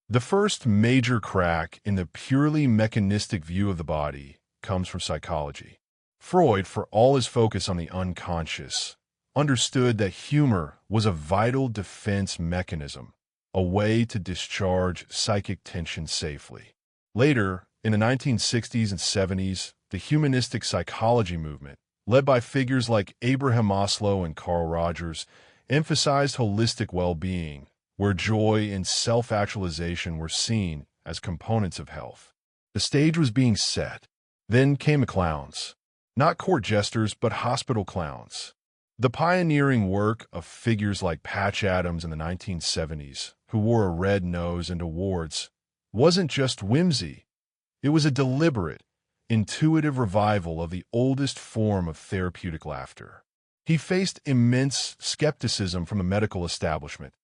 The first major crack in the purely mechanistic view of the body comes from psychology. Freud, for all his focus on the unconscious, understood that humor was a vital defense mechanism, a way to discharge psychic tension safely. Later, in the 1960s and 70s, the humanistic psychology movement, led by figures like Abraham Maslow and Carl Rogers, emphasized holistic well-being, where joy and self-actualization were seen as components of health. The stage was being set. Then came the clowns. Not court jesters, but hospital clowns. The pioneering work of figures like Patch Adams in the 1970s, who wore a red nose and awards, wasn't just whimsy. It was a deliberate, intuitive revival of the oldest form of therapeutic laughter. He faced immense skepticism from the medical establishment.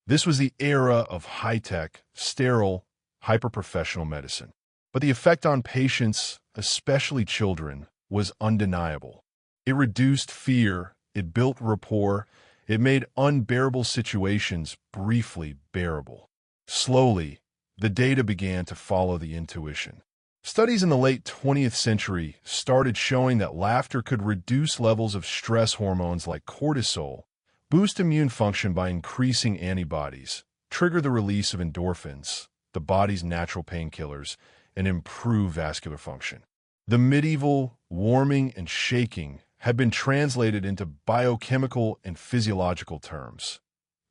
This was the era of high-tech, sterile, hyper-professional medicine. But the effect on patients, especially children, was undeniable. It reduced fear, it built rapport, it made unbearable situations briefly bearable. Slowly, the data began to follow the intuition. Studies in the late 20th century started showing that laughter could reduce levels of stress hormones like cortisol, boost immune function by increasing antibodies, trigger the release of endorphins, the body's natural painkillers, and improve vascular function. The medieval warming and shaking had been translated into biochemical and physiological terms.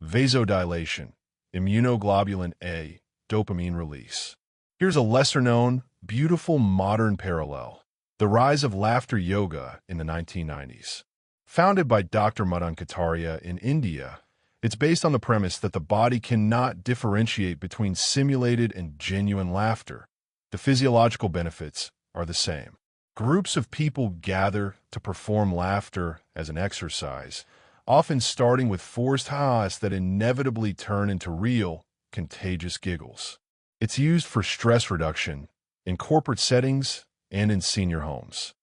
Vasodilation, immunoglobulin A, dopamine release. Here's a lesser-known, beautiful modern parallel: the rise of laughter yoga in the 1990s. Founded by Dr. Madan Kataria in India, it's based on the premise that the body cannot differentiate between simulated and genuine laughter. The physiological benefits are the same. Groups of people gather to perform laughter as an exercise, often starting with forced ha's that inevitably turn into real, contagious giggles. It's used for stress reduction in corporate settings and in senior homes.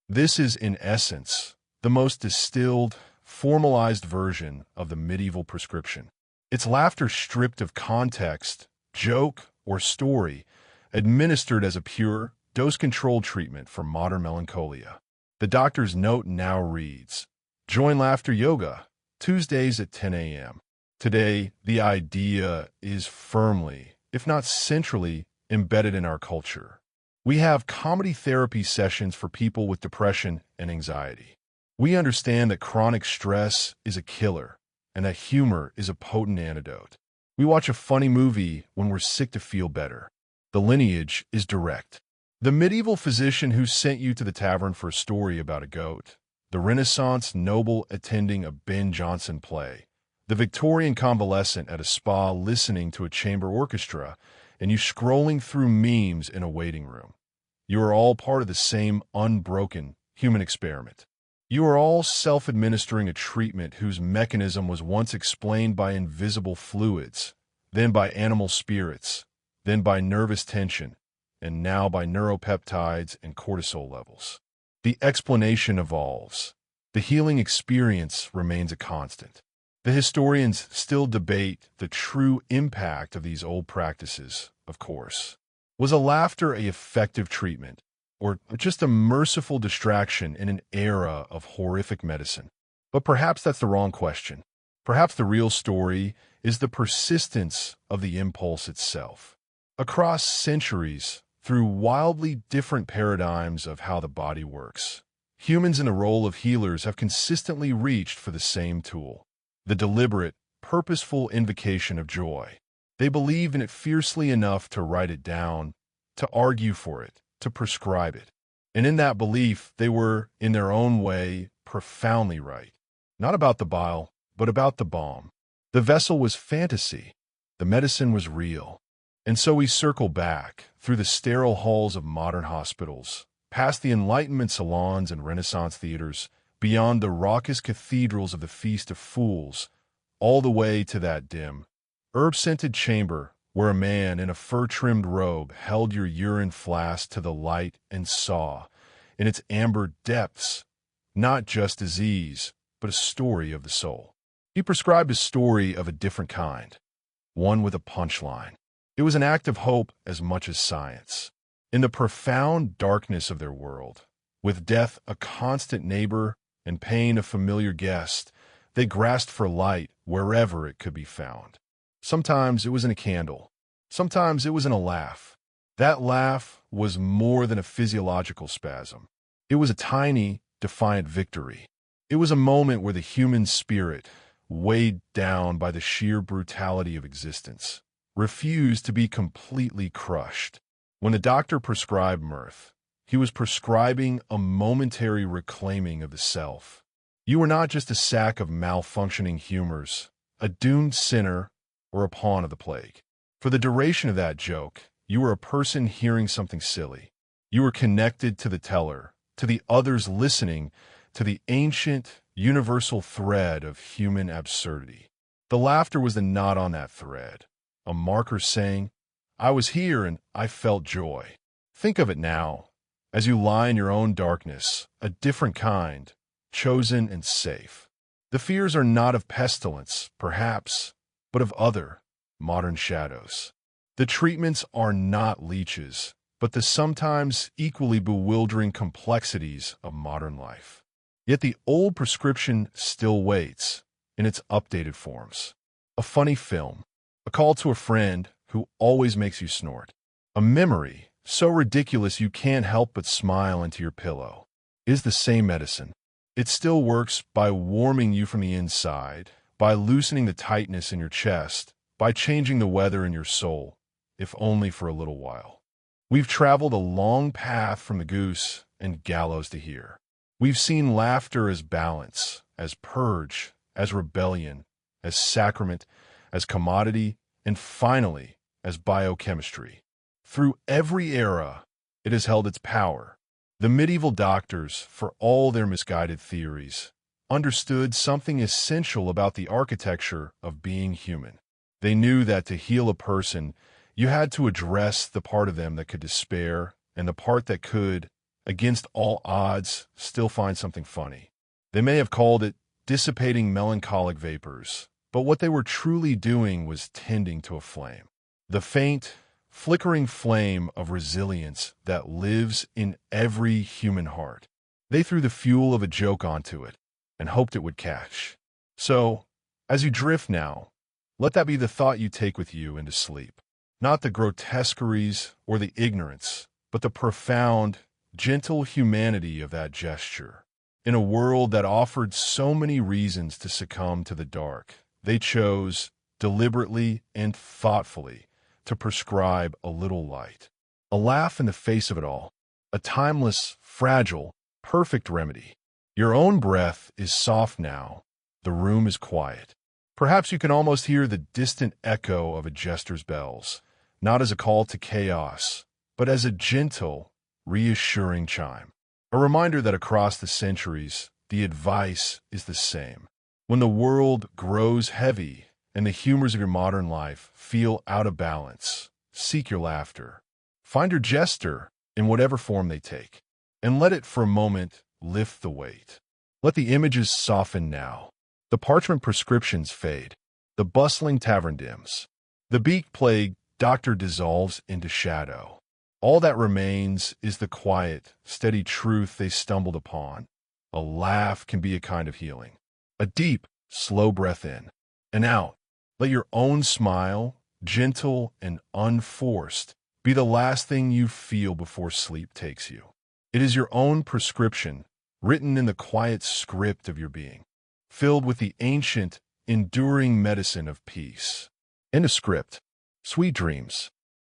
This is, in essence, the most distilled, formalized version of the medieval prescription. It's laughter stripped of context, joke, or story, administered as a pure, dose-controlled treatment for modern melancholia. The doctor's note now reads, "Join Laughter Yoga, Tuesdays at 10 a.m. Today, the idea is firmly, if not centrally, embedded in our culture. We have comedy therapy sessions for people with depression and anxiety. We understand that chronic stress is a killer and that humor is a potent antidote. We watch a funny movie when we're sick to feel better. The lineage is direct. The medieval physician who sent you to the tavern for a story about a goat, the Renaissance noble attending a Ben Jonson play, the Victorian convalescent at a spa listening to a chamber orchestra, and you scrolling through memes in a waiting room. You are all part of the same unbroken human experiment. You are all self-administering a treatment whose mechanism was once explained by invisible fluids, then by animal spirits, then by nervous tension, and now by neuropeptides and cortisol levels. The explanation evolves. The healing experience remains a constant. The historians still debate the true impact of these old practices, of course. Was laughter an effective treatment, or just a merciful distraction in an era of horrific medicine? But perhaps that's the wrong question. Perhaps the real story is the persistence of the impulse itself. Across centuries, through wildly different paradigms of how the body works, humans in the role of healers have consistently reached for the same tool: the deliberate, purposeful invocation of joy. They believed in it fiercely enough to write it down, to argue for it, to prescribe it. And in that belief, they were, in their own way, profoundly right. Not about the bile, but about the balm. The vessel was fantasy. The medicine was real. And so we circle back, through the sterile halls of modern hospitals, past the Enlightenment salons and Renaissance theaters, beyond the raucous cathedrals of the Feast of Fools, all the way to that dim, herb-scented chamber where a man in a fur-trimmed robe held your urine flask to the light and saw, in its amber depths, not just disease, but a story of the soul. He prescribed a story of a different kind, one with a punchline. It was an act of hope as much as science. In the profound darkness of their world, with death a constant neighbor and pain a familiar guest, they grasped for light wherever it could be found. Sometimes it was in a candle. Sometimes it was in a laugh. That laugh was more than a physiological spasm. It was a tiny, defiant victory. It was a moment where the human spirit, weighed down by the sheer brutality of existence, refused to be completely crushed. When the doctor prescribed mirth, he was prescribing a momentary reclaiming of the self. You were not just a sack of malfunctioning humors, a doomed sinner, or a pawn of the plague. For the duration of that joke, you were a person hearing something silly. You were connected to the teller, to the others listening, to the ancient, universal thread of human absurdity. The laughter was the knot on that thread, a marker saying, I was here and I felt joy. Think of it now, as you lie in your own darkness, a different kind, chosen and safe. The fears are not of pestilence, perhaps, but of other, modern shadows. The treatments are not leeches, but the sometimes equally bewildering complexities of modern life. Yet the old prescription still waits, in its updated forms. A funny film, a call to a friend who always makes you snort, a memory so ridiculous you can't help but smile into your pillow. It is the same medicine. It still works by warming you from the inside, by loosening the tightness in your chest, by changing the weather in your soul, if only for a little while. We've traveled a long path from the goose and gallows to here. We've seen laughter as balance, as purge, as rebellion, as sacrament, as commodity, and finally, as biochemistry. Through every era, it has held its power. The medieval doctors, for all their misguided theories, understood something essential about the architecture of being human. They knew that to heal a person, you had to address the part of them that could despair and the part that could, against all odds, still find something funny. They may have called it dissipating melancholic vapors, but what they were truly doing was tending to a flame. The faint, flickering flame of resilience that lives in every human heart. They threw the fuel of a joke onto it and hoped it would catch. So, as you drift now, let that be the thought you take with you into sleep. Not the grotesqueries or the ignorance, but the profound, gentle humanity of that gesture. In a world that offered so many reasons to succumb to the dark, they chose, deliberately and thoughtfully, to prescribe a little light. A laugh in the face of it all. A timeless, fragile, perfect remedy. Your own breath is soft now. The room is quiet. Perhaps you can almost hear the distant echo of a jester's bells, not as a call to chaos, but as a gentle, reassuring chime. A reminder that across the centuries, the advice is the same. When the world grows heavy and the humors of your modern life feel out of balance, seek your laughter. Find your jester in whatever form they take, and let it for a moment lift the weight. Let the images soften now. The parchment prescriptions fade. The bustling tavern dims. The beak-plagued doctor dissolves into shadow. All that remains is the quiet, steady truth they stumbled upon. A laugh can be a kind of healing. A deep, slow breath in and out. Let your own smile, gentle and unforced, be the last thing you feel before sleep takes you. It is your own prescription, written in the quiet script of your being, filled with the ancient, enduring medicine of peace. In a script, sweet dreams.